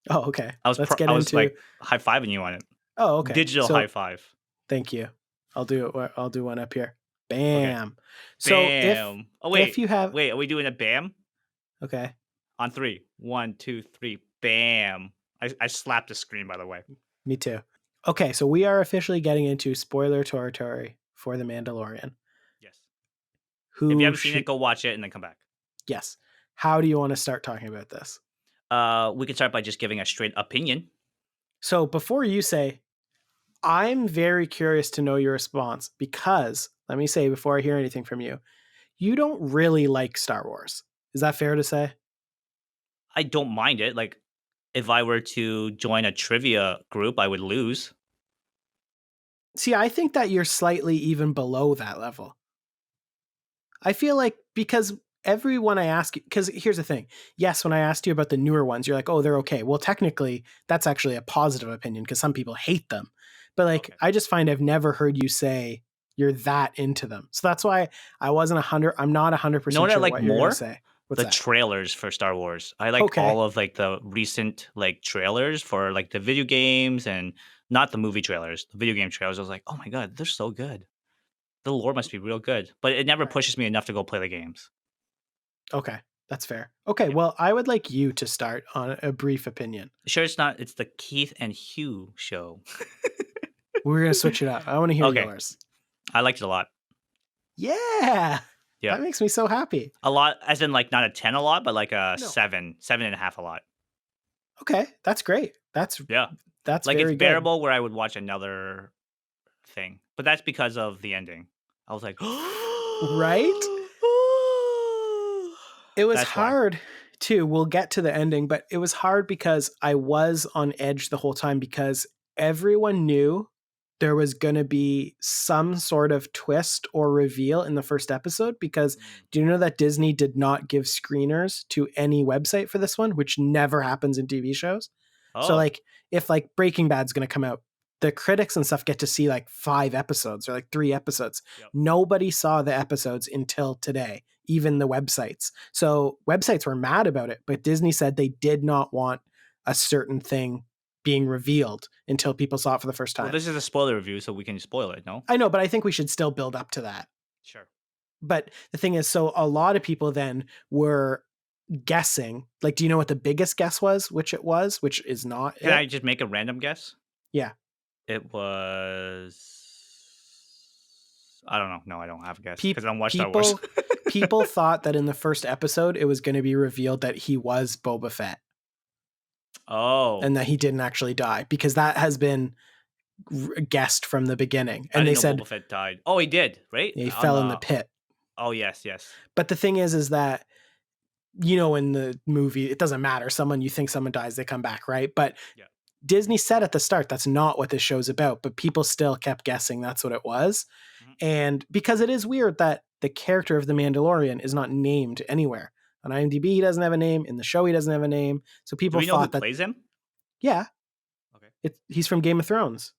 Oh, okay. Let's get I was into. like high fiving you on it. Oh, okay. Digital So high five. thank you. I'll do it. I'll do one up here. Okay. Bam. So Bam. Wait. if you have Wait, are we doing a bam? okay, On 3. 1, 2, 3. Bam. I slapped the screen, by the way. me too. Okay, so we are officially getting into spoiler territory for The Mandalorian. Yes. Who If you haven't seen it, go watch it and then come back. Yes. How do you want to start talking about this? We can start by just giving a straight opinion. So before you say, I'm very curious to know your response because let me say before I hear anything from you, you don't really like Star Wars. Is that fair to say? I don't mind it. Like, if I were to join a trivia group, I would lose. See, I think that you're slightly even below that level. I feel like because everyone I ask you, because here's the thing. Yes, when I asked you about the newer ones, you're like, oh, they're okay. Well, technically, that's actually a positive opinion because some people hate them. But like, Okay. I just find I've never heard you say you're that into them. So that's why I wasn't 100. I'm not 100% You know what I sure like what you're going more? to say. What's The that? trailers for Star Wars. I like Okay. all of like the recent like trailers for like the video games and not the movie trailers, the video game trailers. I was like, oh my god, they're so good. The lore must be real good, but it never Right. pushes me enough to go play the games. Okay. That's fair. Okay. Yeah. Well, I would like you to start on a brief opinion. Sure, it's not. It's the Keith and Hugh show. We're going to switch it up. I want to hear Okay. yours. I liked it a lot. Yeah. Yeah, That makes me so happy. a lot, as in like not a 10 a lot, but like a No. 7.5 a lot. Okay. That's great. Yeah, That's like very it's good. bearable where I would watch another thing, but that's because of the ending. I was like, Right? It was That's why. hard too. We'll get to the ending, but it was hard because I was on edge the whole time because everyone knew there was going to be some sort of twist or reveal in the first episode because do you know that Disney did not give screeners to any website for this one, which never happens in TV shows? So Oh, like if like Breaking Bad's going to come out the critics and stuff get to see like 5 episodes or like 3 episodes. Yep. Nobody saw the episodes until today, even the websites. So websites were mad about it, but Disney said they did not want a certain thing being revealed until people saw it for the first time. Well, this is a spoiler review, so we can spoil it, no? I know, but I think we should still build up to that. Sure. But the thing is, so a lot of people then were guessing. Like, do you know what the biggest guess was? Which it was, which is not. Can I just make a random guess? Yeah. It was. I don't know. No, I don't have a guess because I don't watch Star Wars. People thought that in the first episode it was going to be revealed that he was Boba Fett. Oh. And that he didn't actually die, because that has been guessed from the beginning. And they said Boba Fett died. Oh, he did, right? He fell in the pit. Oh, yes. But the thing is that, you know, in the movie, it doesn't matter. You think someone dies, they come back, right? But yeah. Disney said at the start, that's not what this show's about, but people still kept guessing that's what it was. Mm-hmm. And because it is weird that the character of the Mandalorian is not named anywhere. On IMDb, he doesn't have a name. In the show, he doesn't have a name. So people Do we know who plays him? Yeah. Okay. He's from Game of Thrones.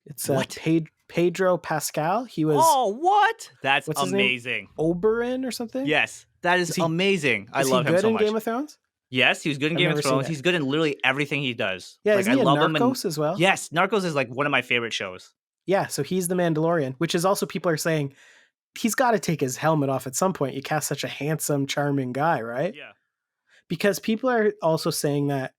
It's what? Pedro Pascal. He was. Oh, what? That's amazing. Oberyn or something? Yes, that is amazing. I love him so much. Is he good in Game of Thrones? Yes, he was good in Game of Thrones. He's good in literally everything he does. Yeah, like, I love Narcos as well? Yes, Narcos is like one of my favorite shows. Yeah, so he's the Mandalorian, which is also, people are saying he's got to take his helmet off at some point. You cast such a handsome, charming guy, right? Yeah. Because people are also saying that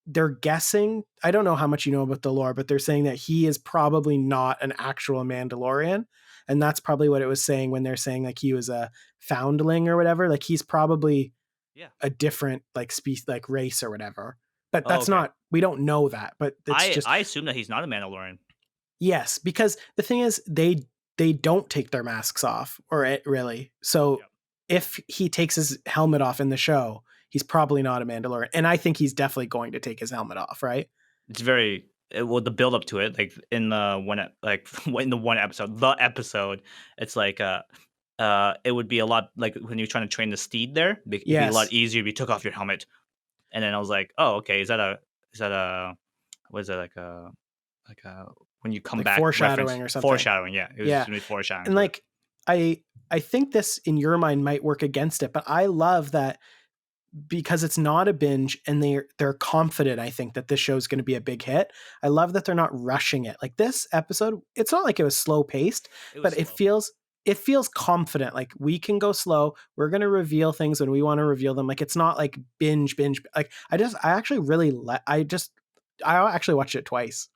they're guessing, I don't know how much you know about the lore, but they're saying that he is probably not an actual Mandalorian. And that's probably what it was saying when they're saying like he was a foundling or whatever. Like he's probably a different like species, like race or whatever. But that's not, we don't know that. But it's I assume that he's not a Mandalorian. Yes, because the thing is, they don't take their masks off, or it really. So if he takes his helmet off in the show, he's probably not a Mandalorian. And I think he's definitely going to take his helmet off, right? It's very the build up to it, like in the one episode, it's like it would be a lot like when you're trying to train the steed there. It'd be a lot easier if you took off your helmet. And then I was like, oh, okay, is that a what is it, like a when you come like back, foreshadowing reference? Or something. Foreshadowing, yeah. It was just foreshadowing. And like I think this in your mind might work against it, but I love that because it's not a binge and they're confident, I think, that this show is going to be a big hit. I love that they're not rushing it. Like this episode, it's not like it was slow paced, but it feels confident. Like we can go slow. We're going to reveal things when we want to reveal them. Like it's not like binge. Like I actually watched it twice.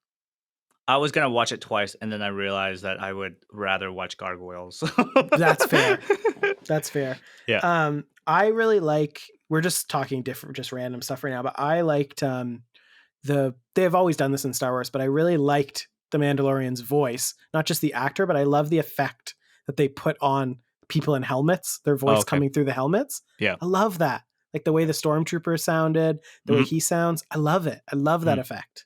I was going to watch it twice, and then I realized that I would rather watch Gargoyles. That's fair. Yeah. I really like, we're just talking just random stuff right now, but I liked they've always done this in Star Wars, but I really liked the Mandalorian's voice, not just the actor, but I love the effect that they put on people in helmets, their voice coming through the helmets. Yeah. I love that. Like the way the stormtrooper sounded, the way he sounds. I love it. I love that effect.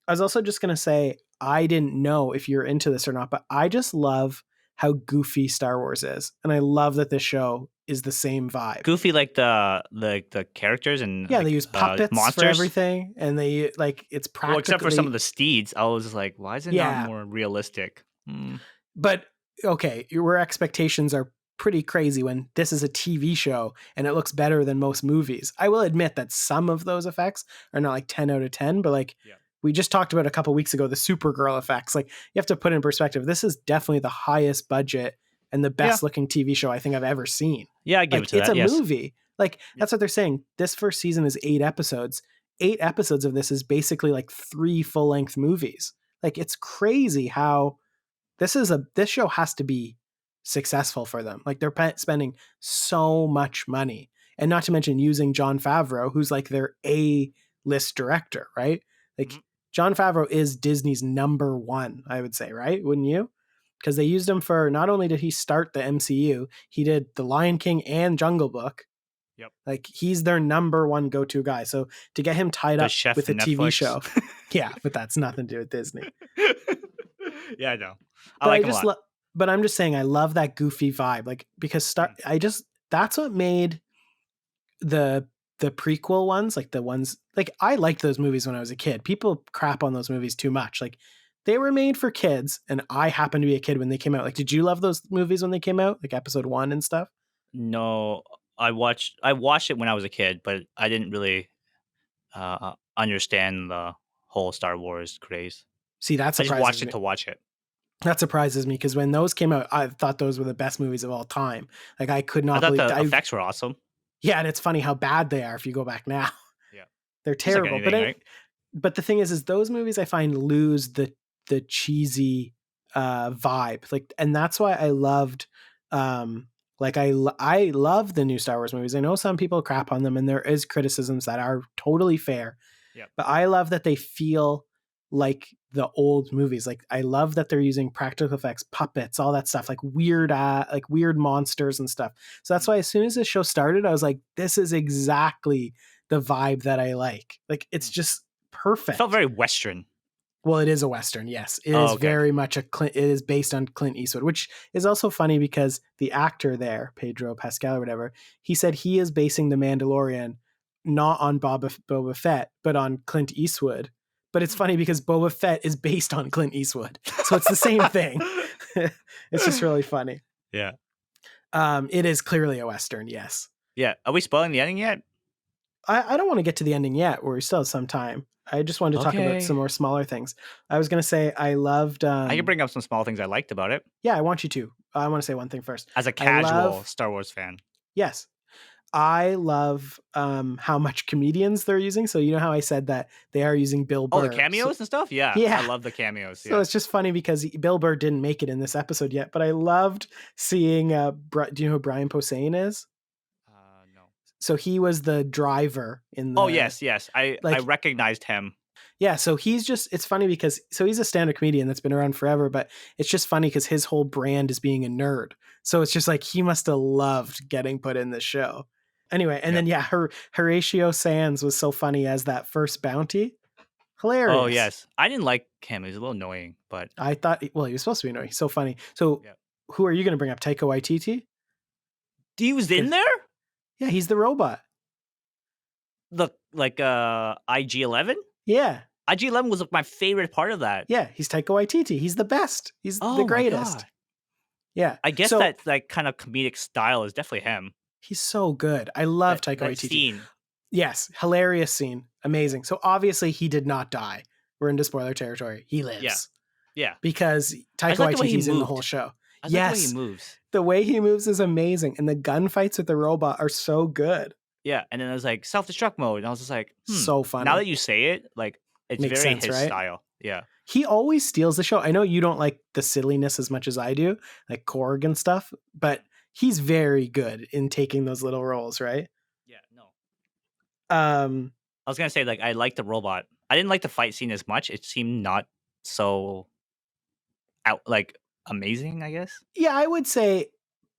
I was also just going to say, I didn't know if you're into this or not, but I just love how goofy Star Wars is. And I love that this show is the same vibe. Goofy, like the characters and they use puppets monsters for everything, and they like it's practical. Well, except for some of the steeds, I was just like, why is it not more realistic? But okay, your expectations are pretty crazy when this is a TV show and it looks better than most movies. I will admit that some of those effects are not like 10 out of 10, but like we just talked about a couple weeks ago, the Supergirl effects. Like you have to put in perspective. This is definitely the highest budget and the best looking TV show I think I've ever seen. Yeah, I give it to that. It's a movie. Like that's what they're saying. This first season is 8 episodes. 8 episodes of this is basically like 3 full length movies. Like it's crazy how this show has to be successful for them. Like they're spending so much money, and not to mention using Jon Favreau, who's like their A-list director, right? Like Jon Favreau is Disney's number 1, I would say, right? Wouldn't you? Because they used him for, not only did he start the MCU, he did The Lion King and Jungle Book. Yep. Like he's their number 1 go-to guy. So to get him tied up with a TV show. Yeah, but that's nothing to do with Disney. Yeah, I know. I like him a lot. But I'm just saying I love that goofy vibe. Like because that's what made the the prequel ones, like the ones like I liked those movies when I was a kid. People crap on those movies too much. Like they were made for kids, and I happened to be a kid when they came out. Like, did you love those movies when they came out, like Episode 1 and stuff? No, I watched it when I was a kid, but I didn't really understand the whole Star Wars craze. See, that I just watched surprises it me. to watch it. That surprises me because when those came out, I thought those were the best movies of all time. Like I could I not thought believe the I effects were awesome. yeah, and it's funny how bad they are if you go back now. Yeah, They're just like terrible. anything, right? But the thing is those movies I find lose the cheesy vibe. Like, and that's why I loved like I love the new Star Wars movies. I know some people crap on them, and there is criticisms that are totally fair, Yeah. but I love that they feel like the old movies. Like I love that they're using practical effects, puppets, all that stuff, like weird monsters and stuff. So that's why as soon as the show started, I was like, this is exactly the vibe that I like. Like it's just It felt perfect. very Western. Well, it is a Western, yes. It Oh, is okay. very much it is based on Clint Eastwood, which is also funny because the actor there, Pedro Pascal or whatever, he said he is basing The Mandalorian not on Boba Fett, but on Clint Eastwood. But it's funny because Boba Fett is based on Clint Eastwood. So it's the same thing. It's just really funny. Yeah. It is clearly a Western, yes. Yeah. Are we spoiling the ending yet? I don't want to get to the ending yet, where we still have some time. I just wanted to talk about Okay. some more smaller things. I was going to say I loved. I can bring up some small things I liked about it Yeah, I want you to. I want to say one thing first. as a I casual love. Star Wars fan. Yes, I love how much comedians they're using. So you know how I said that they are using Bill Oh, the Burr. cameos and stuff? Yeah. I Yeah. love the cameos. So Yeah. it's just funny because Bill Burr didn't make it in this episode yet, but I loved seeing. Do you know who Brian Posehn is? No. So he was the driver in Oh, the yes. Yes. I like recognized him. yeah, so it's funny because so he's a stand-up comedian that's been around forever, but it's just funny because his whole brand is being a nerd. So it's just like he must have loved getting put in this show. Anyway, and Yeah. then yeah, Horatio Sands was so funny as that first bounty. Oh, Hilarious. yes. I didn't like him. He was a little annoying, but I thought well, he was supposed to be annoying. So funny. So yeah. who are you going to bring up? Taika Waititi? He was in there? Yeah, he's the robot. The IG-11? Yeah. IG-11 was like my favorite part of that. Yeah, he's Taika Waititi. He's the best. He's the Oh my greatest. god. Yeah. I guess So that kind of comedic style is definitely him. he's so good. I love Taika That Waititi. scene. Yes, hilarious scene. Amazing. So obviously he did not die. We're into spoiler territory. He lives. Yeah. Yeah. Because I Taika just like the way he Waititi's in the whole moved. show. I like the way Yes. he moves. The way he moves is amazing. And the gunfights with the robot are so good. Yeah, and then it was like self-destruct mode, and I was just like, So funny. now that you say it, like it's Makes very sense, his right? style. Yeah. He always steals the show. I know you don't like the silliness as much as I do, like Korg and stuff, but he's very good in taking those little roles, right? Yeah, no. Um, I was gonna say, like, I like the robot. I didn't like the fight scene as much. It seemed not so like amazing, I guess. yeah, I would say,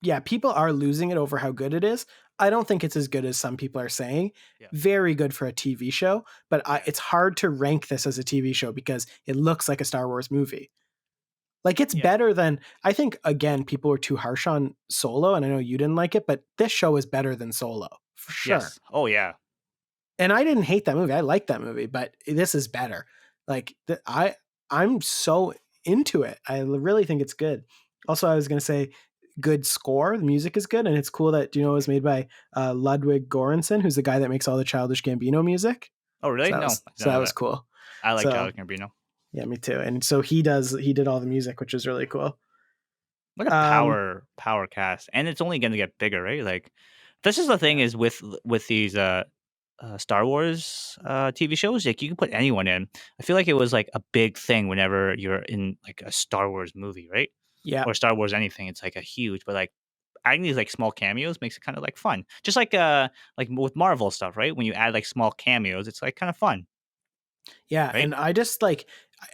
yeah, people are losing it over how good it is. I don't think it's as good as some people are saying. Yeah. Very good for a TV show, but Yeah. it's hard to rank this as a TV show because it looks like a Star Wars movie. Like it's Yeah. better than I think. Again, people were too harsh on Solo, and I know you didn't like it, but this show is better than Solo for sure. Yes. Oh yeah. And I didn't hate that movie. I liked that movie, but this is better. Like I'm so into it. I really think it's good. Also, I was going to say good score. The music is good, and it's cool that it was made by Ludwig Göransson, who's the guy that makes all the Childish Gambino music. Oh really? So No. that was cool. I like So- Childish Gambino. Yeah, me too. And so he did all the music, which is really cool. What a power cast, and it's only gonna get bigger, right? Like, this is the thing is with these Star Wars TV shows, like you can put anyone in. I feel like it was like a big thing whenever you're in like a Star Wars movie, right? Yeah. Or Star Wars anything. It's like a huge, but like adding these like small cameos makes it kind of like fun. Just like with Marvel stuff, right? When you add like small cameos, it's like kind of fun. Yeah, Right? and I just like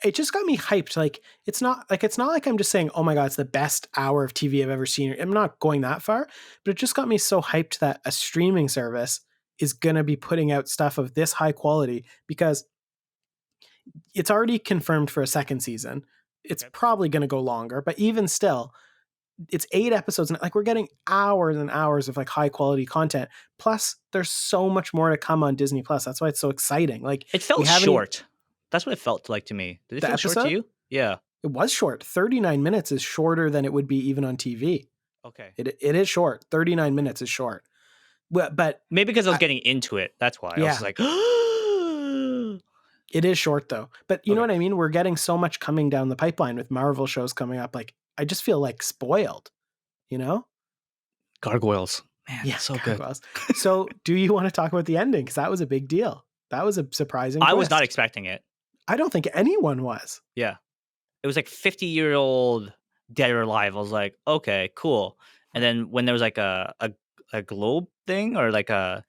it just got me hyped. Like it's not like I'm just saying, "Oh my god, it's the best hour of TV I've ever seen." I'm not going that far, but it just got me so hyped that a streaming service is going to be putting out stuff of this high quality because it's already confirmed for a second season. It's Okay. probably going to go longer, but even still, it's 8 episodes, and like we're getting hours and hours of like high quality content. Plus, there's so much more to come on Disney Plus. That's why it's so exciting. Like It we felt haven't even short. That's what it felt like to me. Did it the feel short to episode. you? Yeah. It was short. 39 minutes is shorter than it would be even on TV. Okay. It is short. 39 minutes is short. But Maybe because I was I, getting into it. That's why. I was yeah, just like, it is short though. But you know okay. what I mean? We're getting so much coming down the pipeline with Marvel shows coming up. Like I just feel like spoiled, you know? Gargoyles. Man, Yeah, so good. Gargoyles. So do you want to talk about the ending? Because that was a big deal. That was a surprising I was not twist. expecting it. I don't think anyone was. Yeah. It was like 50-year-old dead or alive. I was like, okay, cool. And then when there was like a globe thing or like a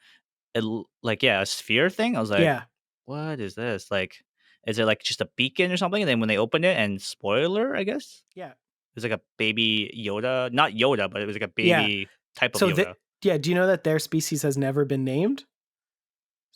sphere thing, I was like, Yeah. what is this? Like, is it like just a beacon or something? And then when they opened it, and spoiler, I guess Yeah. it was like a baby Yoda, not Yoda, but it was like a Yeah. baby type of So Yoda. yeah, do you know that their species has never been named?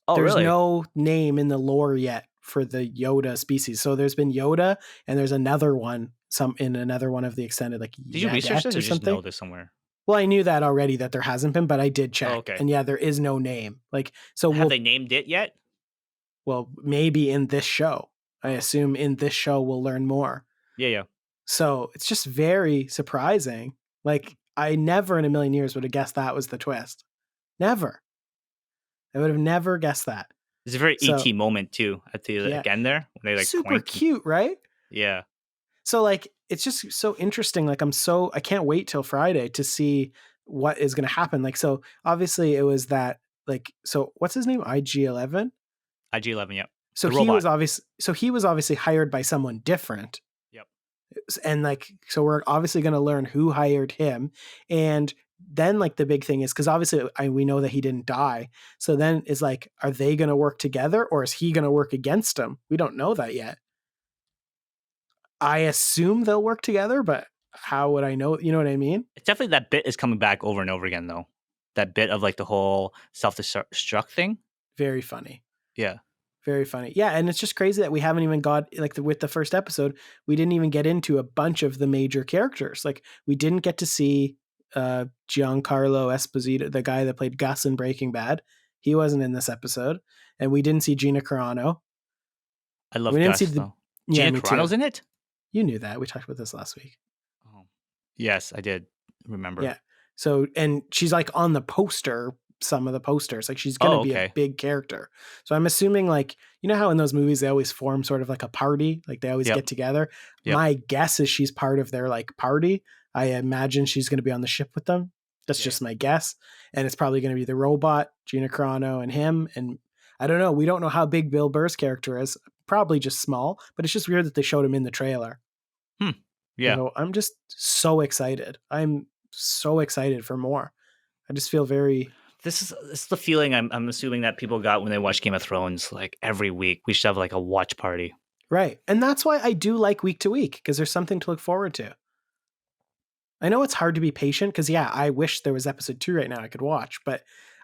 Oh, There's really? no name in the lore yet for the Yoda species. So there's been Yoda, and there's another one, some in another one of the extended, like Did you research this Yadet or or just something. know this somewhere? Well, I knew that already that there hasn't been, but I did Oh, check, okay. and yeah, there is no name. Like, so Have they named it yet? well, maybe in this show. I Oh, assume in this show we'll learn more. yeah, yeah. So it's just very surprising. Like, I never in a million years would have guessed that was the twist. Never. I would have never guessed that. It's a very So ET moment too at the yeah, like, end there when they like super point. cute, right? Yeah, So like it's just so interesting. Like I can't wait till Friday to see what is going to happen. Like so obviously it was that like so what's his name? IG-11. IG-11. Yep, So the robot. he was obviously hired by someone different. Yep. And like so we're obviously going to learn who hired him, and then like the big thing is because obviously we know that he didn't die, so then it's like are they going to work together or is he going to work against him? We don't know that yet. I assume they'll work together, but how would I know? You know what I mean? It's definitely that bit is coming back over and over again though. That bit of like the whole self-destruct thing. Very funny. Yeah. Very funny. Yeah, and it's just crazy that we haven't even got like with the first episode, we didn't even get into a bunch of the major characters. Like we didn't get to see Giancarlo Esposito, the guy that played Gus in Breaking Bad. He wasn't in this episode, and we didn't see Gina Carano. I We love didn't see Gus the though. yeah, Gina me too. Carano's in it? You knew that. We talked about this last week. Oh. Yes, I did remember. Yeah. So and she's like on the poster, some of the posters. Like she's gonna Oh, be a okay. big character. So I'm assuming like you know how in those movies they always form sort of like a party, like they always Yep. get together. Yep. My guess is she's part of their like party. I imagine she's gonna be on the ship with them. That's Yeah, just yeah. my guess. And it's probably gonna be the robot, Gina Carano, and him. And I don't know. We don't know how big Bill Burr's character is. Probably just small, but it's just weird that they showed him in the trailer. Yeah. So I'm just so excited. I'm so excited for more. I just feel very This is the feeling I'm assuming that people got when they watched Game of Thrones. Like every week, we should have like a watch party. right. And that's why I do like week to week because there's something to look forward to. I know it's hard to be patient because, yeah, I wish there was episode 2 right now I could watch, but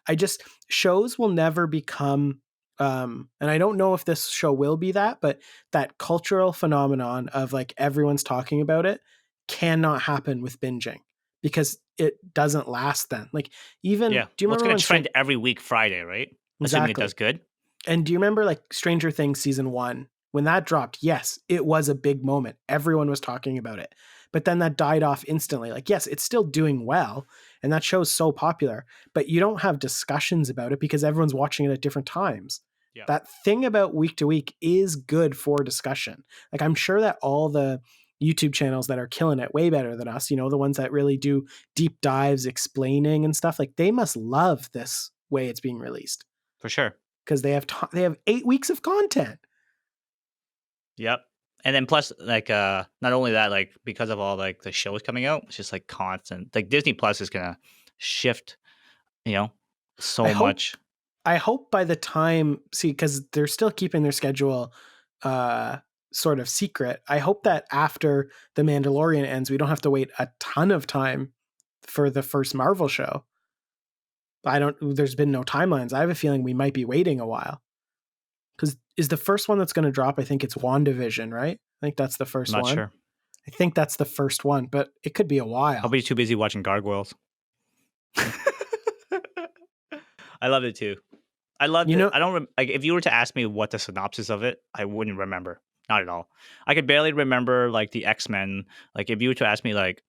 I just, shows will never become, and I don't know if this show will be that, but that cultural phenomenon of like everyone's talking about it cannot happen with binging because it doesn't last then. Like, even, Yeah. do you Well, it's remember gonna when trend every week Friday, right? Assuming it does exactly. good. And do you remember like Stranger Things season 1 when that dropped? Yes, it was a big moment. Everyone was talking about it. But then that died off instantly. Like yes, it's still doing well and that show's so popular, but you don't have discussions about it because everyone's watching it at different times. Yeah. That thing about week to week is good for discussion. Like I'm sure that all the YouTube channels that are killing it way better than us, you know, the ones that really do deep dives explaining and stuff, like they must love this way it's being released For sure. because they have 8 weeks of content. Yep. And then plus, like, not only that, like, because of all like the shows coming out, it's just like constant. Like Disney Plus is gonna shift, you know, I so hope much. I hope by the time see because they're still keeping their schedule sort of secret. I hope that after the Mandalorian ends, we don't have to wait a ton of time for the first Marvel show. I don't. There's been no timelines. I have a feeling we might be waiting a while because is the first one that's going to drop. I think it's WandaVision, right? I think that's the I'm first not one. sure. I think that's the first one, but it could be a I'll while. be too busy watching Gargoyles. I loved it too. I loved You it. know, I don't like if you were to ask me what the synopsis of it, I wouldn't remember. Not at all. I could barely remember like the X-Men. Like if you were to ask me like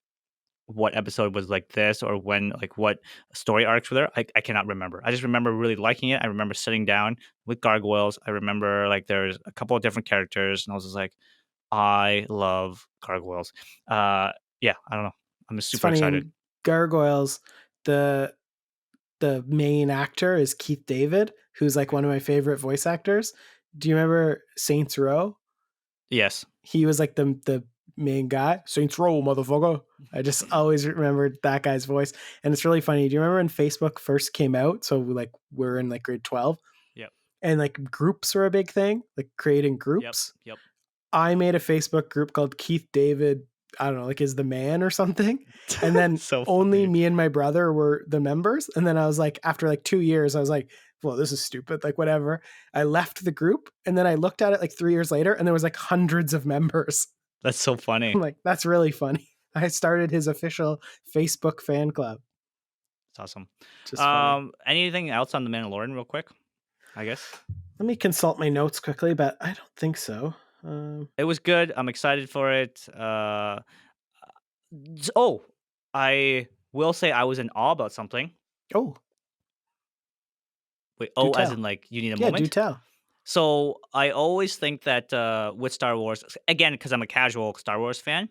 what episode was like this or when like what story arcs were there, I cannot remember. I just remember really liking it. I remember sitting down with Gargoyles. I remember like there's a couple of different characters and I was just like, I love Gargoyles. Uh yeah, I don't know. I'm just it's super funny excited. in Gargoyles, the the main actor is Keith David, who's like one of my favorite voice actors. Do you remember Saints Row? Yes. He was like the main guy. Saints Row, motherfucker. I just always remembered that guy's voice, and it's really funny. Do you remember when Facebook first came out? So like we're in like grade 12, Yep. and like groups were a big thing, like creating Yep. groups. Yep. I made a Facebook group called Keith David, I don't know, like is the man or something. And then So only funny. me and my brother were the members. And then I was like, after like 2 years, I was like, well, this is stupid. Like, whatever. I left the group and then I looked at it like 3 years later and there was like hundreds of members. That's so I'm funny. like, that's really funny. I started his official Facebook fan club. It's awesome. Just funny. Anything else on the Mandalorian, real quick? I guess Let me consult my notes quickly, but I don't think so. it was good. I'm excited for it. Oh, I will say I was in awe about something. Oh, Wait, do oh, as in tell. like you need a Yeah, do moment. tell. So I always think that with Star Wars, again, because I'm a casual Star Wars fan,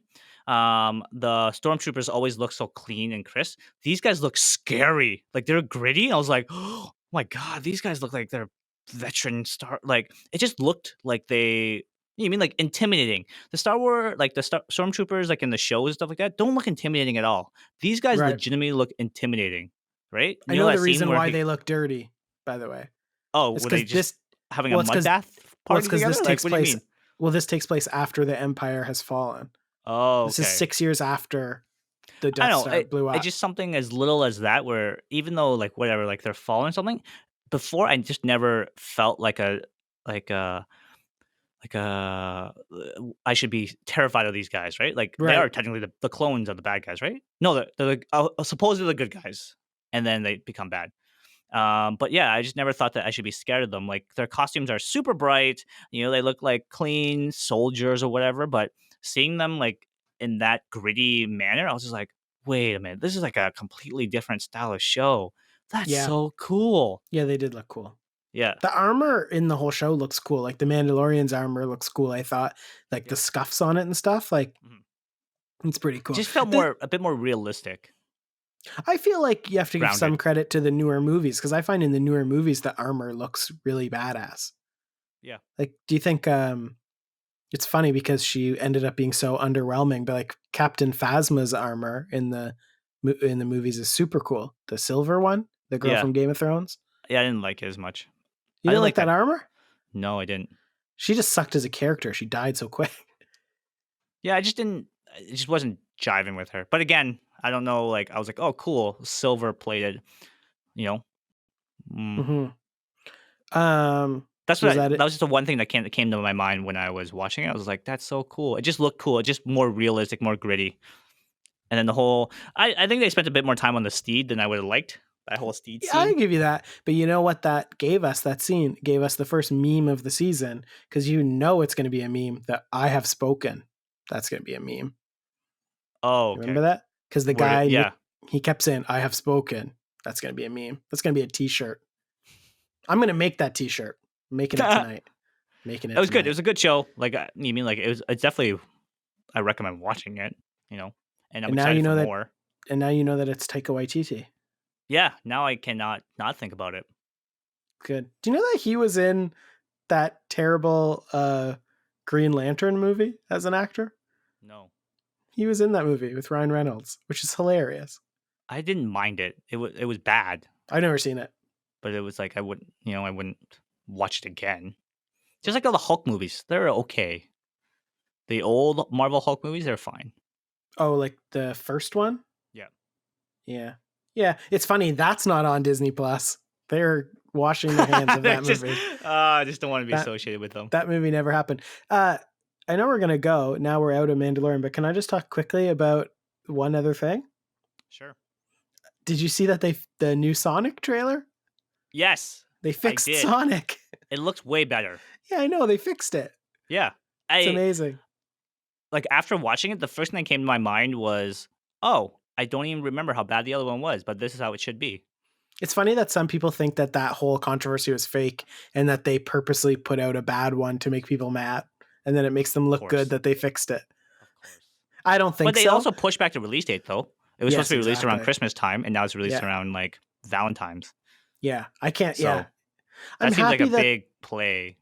the stormtroopers always look so clean and crisp. These guys look scary, like they're gritty. I was like, oh my god, these guys look like they're veteran star. Like it just looked like they. You mean like intimidating? The Star Wars, like the stormtroopers, like in the shows and stuff like that, don't look intimidating at all. These guys Right. legitimately look intimidating, right? I You know know that the scene reason where why he they look dirty, by the way. oh, It's were they because just this having a well, it's mud because bath well, it's party because together? this Like, takes what do you place mean? well, this takes place after the Empire has fallen. Oh, This is okay. 6 years after the I Death don't know. Star blew It's up. just something as little as that, where even though like whatever, like they're falling something. Before, I just never felt like a like a I should be terrified of these guys, right? Like they are Right. technically the clones of the bad guys, right? No, they're like supposedly the good guys, and then they become bad. But yeah, I just never thought that I should be scared of them. Like their costumes are super bright, they look like clean soldiers or whatever. But seeing them like in that gritty manner, I was just like, wait a minute, this is like a completely different style of show. That's Yeah. so cool. Yeah, they did look cool. Yeah, The armor in the whole show looks cool. Like the Mandalorian's armor looks cool, I thought. Like the yeah. scuffs on it and stuff. Like Mhm. it's pretty It cool. just felt The, a bit more realistic, I feel like you have to give some grounded. credit to the newer movies because I find in the newer movies the armor looks really badass. Yeah. Like, do you think it's funny because she ended up being so underwhelming, but like Captain Phasma's armor in the movies is super cool. The silver one, the girl Yeah. from Game of Thrones. Yeah, I didn't like it as much. You I didn't didn't like like that that. armor? No, I didn't. She just sucked as a character. She died so quick. Yeah, I just didn't. It just wasn't jiving with her. But again, I don't know. Like I was like, oh, cool, silver plated. You know, mm. hmm That's was what. that That it? was just the one thing that came to my mind when I was watching it. I was like, that's so cool. It just looked cool. It just more realistic, more gritty. And then the whole. I think they spent a bit more time on the steed than I would have liked. That whole steed Yeah, I scene. give you that. But you know what that gave us? That scene gave us the first meme of the season because you know it's going to be a meme that I have spoken. That's going to be a meme. Oh, You okay. remember that? Because the Word. guy, Yeah. he kept saying, I have spoken. That's going to be a meme. That's going to be a t shirt. I'm going to make that t shirt. Making it It tonight. Making it was good. It tonight. was a good show. Like you mean like it was. It's definitely. I recommend watching it. And I'm And now you excited for know that. more. And now you know that it's Taika Waititi. Yeah. Now I cannot not think about it. Good. Do you know that he was in that terrible Green Lantern movie as an actor? No. He was in that movie with Ryan Reynolds, which is hilarious. I didn't mind it. It was bad, I've never seen it. but it was like I wouldn't watch it again. Just like all the Hulk movies, they're okay. The old Marvel Hulk movies, they're fine. Oh, like the first one? Yeah. Yeah. Yeah. It's funny. That's not on Disney Plus. They're washing their hands of They're that just movie. I just don't want to be That associated with them. that movie never happened. Uh I know we're gonna go now. We're out of Mandalorian, but can I just talk quickly about one other thing? Sure. Did you see that the new Sonic trailer? Yes, They I fixed did. Sonic. It looks way better. Yeah, I know they fixed it. Yeah. It's I amazing. like after watching it, the first thing that came to my mind was, "Oh, I don't even remember how bad the other one was, but this is how it should be." It's funny that some people think that that whole controversy was fake and that they purposely put out a bad one to make people mad, and then it makes them Of look good course. that they fixed it. Of course. I don't But think they so. also pushed back the release date though. It was supposed Yes, to be released around exactly. Christmas time, and now it's released Yeah, around like Valentine's. yeah. I can't. Yeah, So I'm that seems like a happy that big play.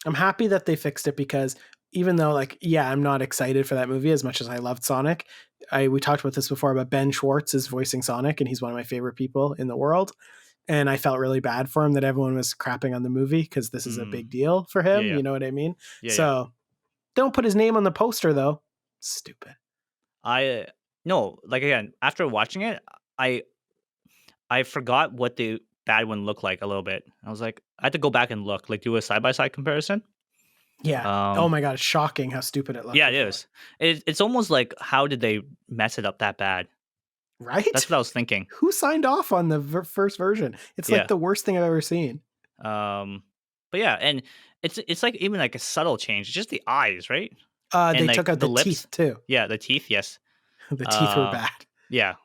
I'm happy that they fixed it because even though like yeah, I'm not excited for that movie as much as I loved Sonic. We talked about this before, but Ben Schwartz is voicing Sonic and he's one of my favorite people in the world. And I felt really bad for him that everyone was crapping on the movie because this is a Mm, big deal for yeah, him. yeah, You know what I mean? yeah, yeah. So don't put his name on the poster though. Stupid. I no, like again, after watching it, I I forgot what the bad one looked like a little bit. I was like, I had to go back and look, like do a side by side comparison. Yeah. Oh Um, my god, it's shocking how stupid it looked yeah, it before. is. It's almost like how did they mess it up that bad? Right? That's what I was thinking. Who signed off on the first version? It's like Yeah. the worst thing I've ever seen. Um, but yeah, and it's like even like a subtle change, just the eyes, right? And They like took out the the lips. teeth too. Yeah, the teeth. Yes. The teeth were Uh, bad. yeah.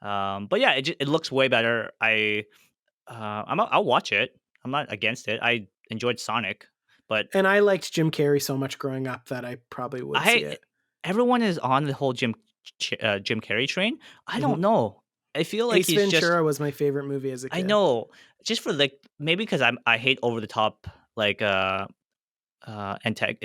But yeah, it looks way better. I'll watch it. I'm not against it. I enjoyed Sonic, but And I liked Jim Carrey so much growing up that I probably would see I it. everyone is on the whole Jim Carrey train. I Mhm. don't know. I feel like Ace he's just. Ventura was my favorite movie as a I kid. know, just for like maybe because I hate over the top like is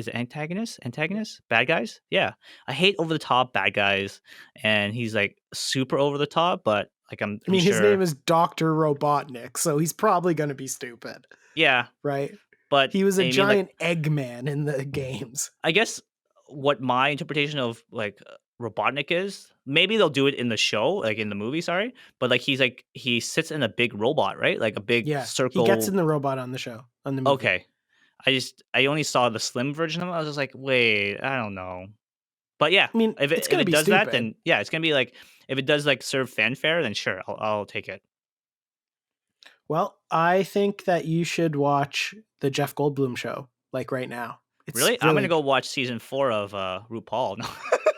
it antagonists, bad guys. Yeah, I hate over the top bad guys, and he's like super over the top. But like I I'm mean, his name sure. is Dr. Robotnik, so he's probably going to be stupid, Yeah, right? but He was a I mean like giant Eggman in the games. I guess what my interpretation of like Robotnik is, maybe they'll do it in the show, like in the movie, sorry, but like he's like he sits in a big robot, right? Like a big Yeah, he gets in circle. the robot on the show, on the movie. Okay. I only saw the slim version of it. I was just like, wait, I don't know. But yeah, I mean, if it's if going to it be does that, stupid. then yeah, it's gonna be like if it does like serve fanfare, then sure, I'll take it. Well, I think that you should watch the Jeff Goldblum show like right now. It's Really? I'm gonna really go watch season 4 of RuPaul. No.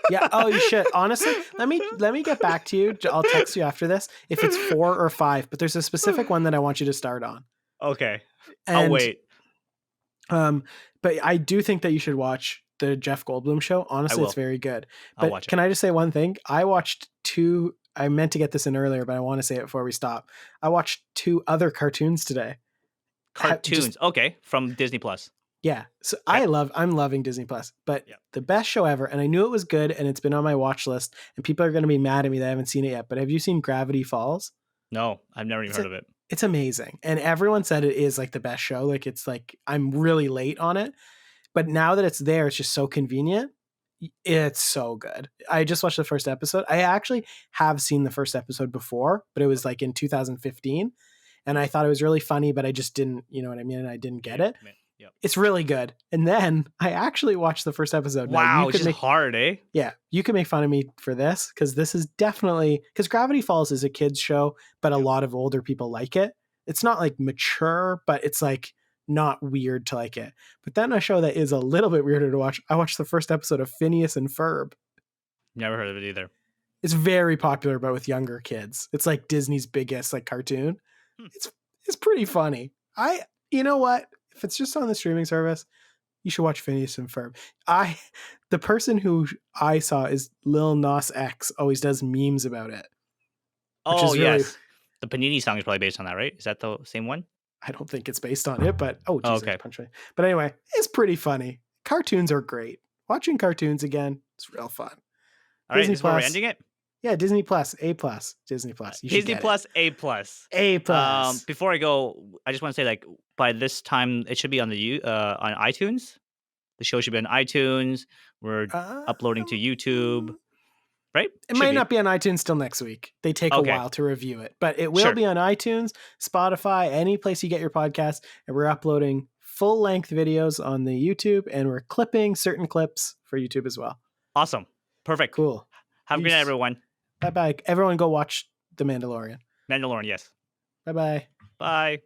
yeah. Oh, you should honestly. Let me get back to you. I'll text you after this if it's 4 or 5. But there's a specific one that I want you to start on. Okay. I'll And wait. um, but I do think that you should watch the Jeff Goldblum show. I Honestly, it's will. very good. I'll But watch it. can I just say one thing? I watched two. I meant to get this in earlier, but I want to say it before we stop. I watched two other cartoons today. Just Cartoons. Okay, from Disney Plus. yeah. So Okay. I'm loving Disney Plus, but Yeah. the best show ever, and I knew it was good, and it's been on my watch list, and people are going to be mad at me that I haven't seen it yet. But have you seen Gravity Falls? No, I've never even It's heard a, of it. it's amazing, and everyone said it is like the best show. Like it's like I'm really late on it, but now that it's there, it's just so convenient. It's so good. I just watched the first episode. I actually have seen the first episode before, but it was like in 2015, and I thought it was really funny, but I just didn't, you know what I mean? I didn't You get didn't it. commit. Yep. It's really good. And then I actually watched the first episode. Now you Wow, it's could just make hard, eh? yeah, you can make fun of me for this because this is definitely because Gravity Falls is a kids show, but a Yep. lot of older people like it. It's not like mature, but it's like not weird to like it. But then a show that is a little bit weirder to watch. I watched the first episode of Phineas and Ferb. Never heard of it either. It's very popular, but with younger kids. It's like Disney's biggest like cartoon. Hmm. It's pretty funny. You know what? If it's just on the streaming service, you should watch Phineas and Ferb. The person who I saw is Lil Nas X. Always does memes about it, which Oh, is really. yes. The Panini song is probably based on that, right? Is that the same one? I don't think it's based on it, but oh Oh, Jesus, okay. punch me. But anyway, it's pretty funny. Cartoons are great. Watching cartoons again, it's real fun. All right, Disney this is where we're Plus, ending it. yeah, Disney Plus, A plus, Disney Plus. You should Disney get it. Plus, A plus. A plus. Before I go, I just want to say, like, by this time, it should be on on iTunes. The show should be on iTunes. We're uploading to YouTube, right? It Should might be. not be on iTunes till next week. They take a Okay, while to review it, but it will sure. be on iTunes, Spotify, any place you get your podcast, and we're uploading full length videos on the YouTube, and we're clipping certain clips for YouTube as well. Awesome. Perfect. Cool. Have a good night, Peace. everyone. Bye bye. Everyone go watch The Mandalorian. Mandalorian, yes. Bye bye. Bye.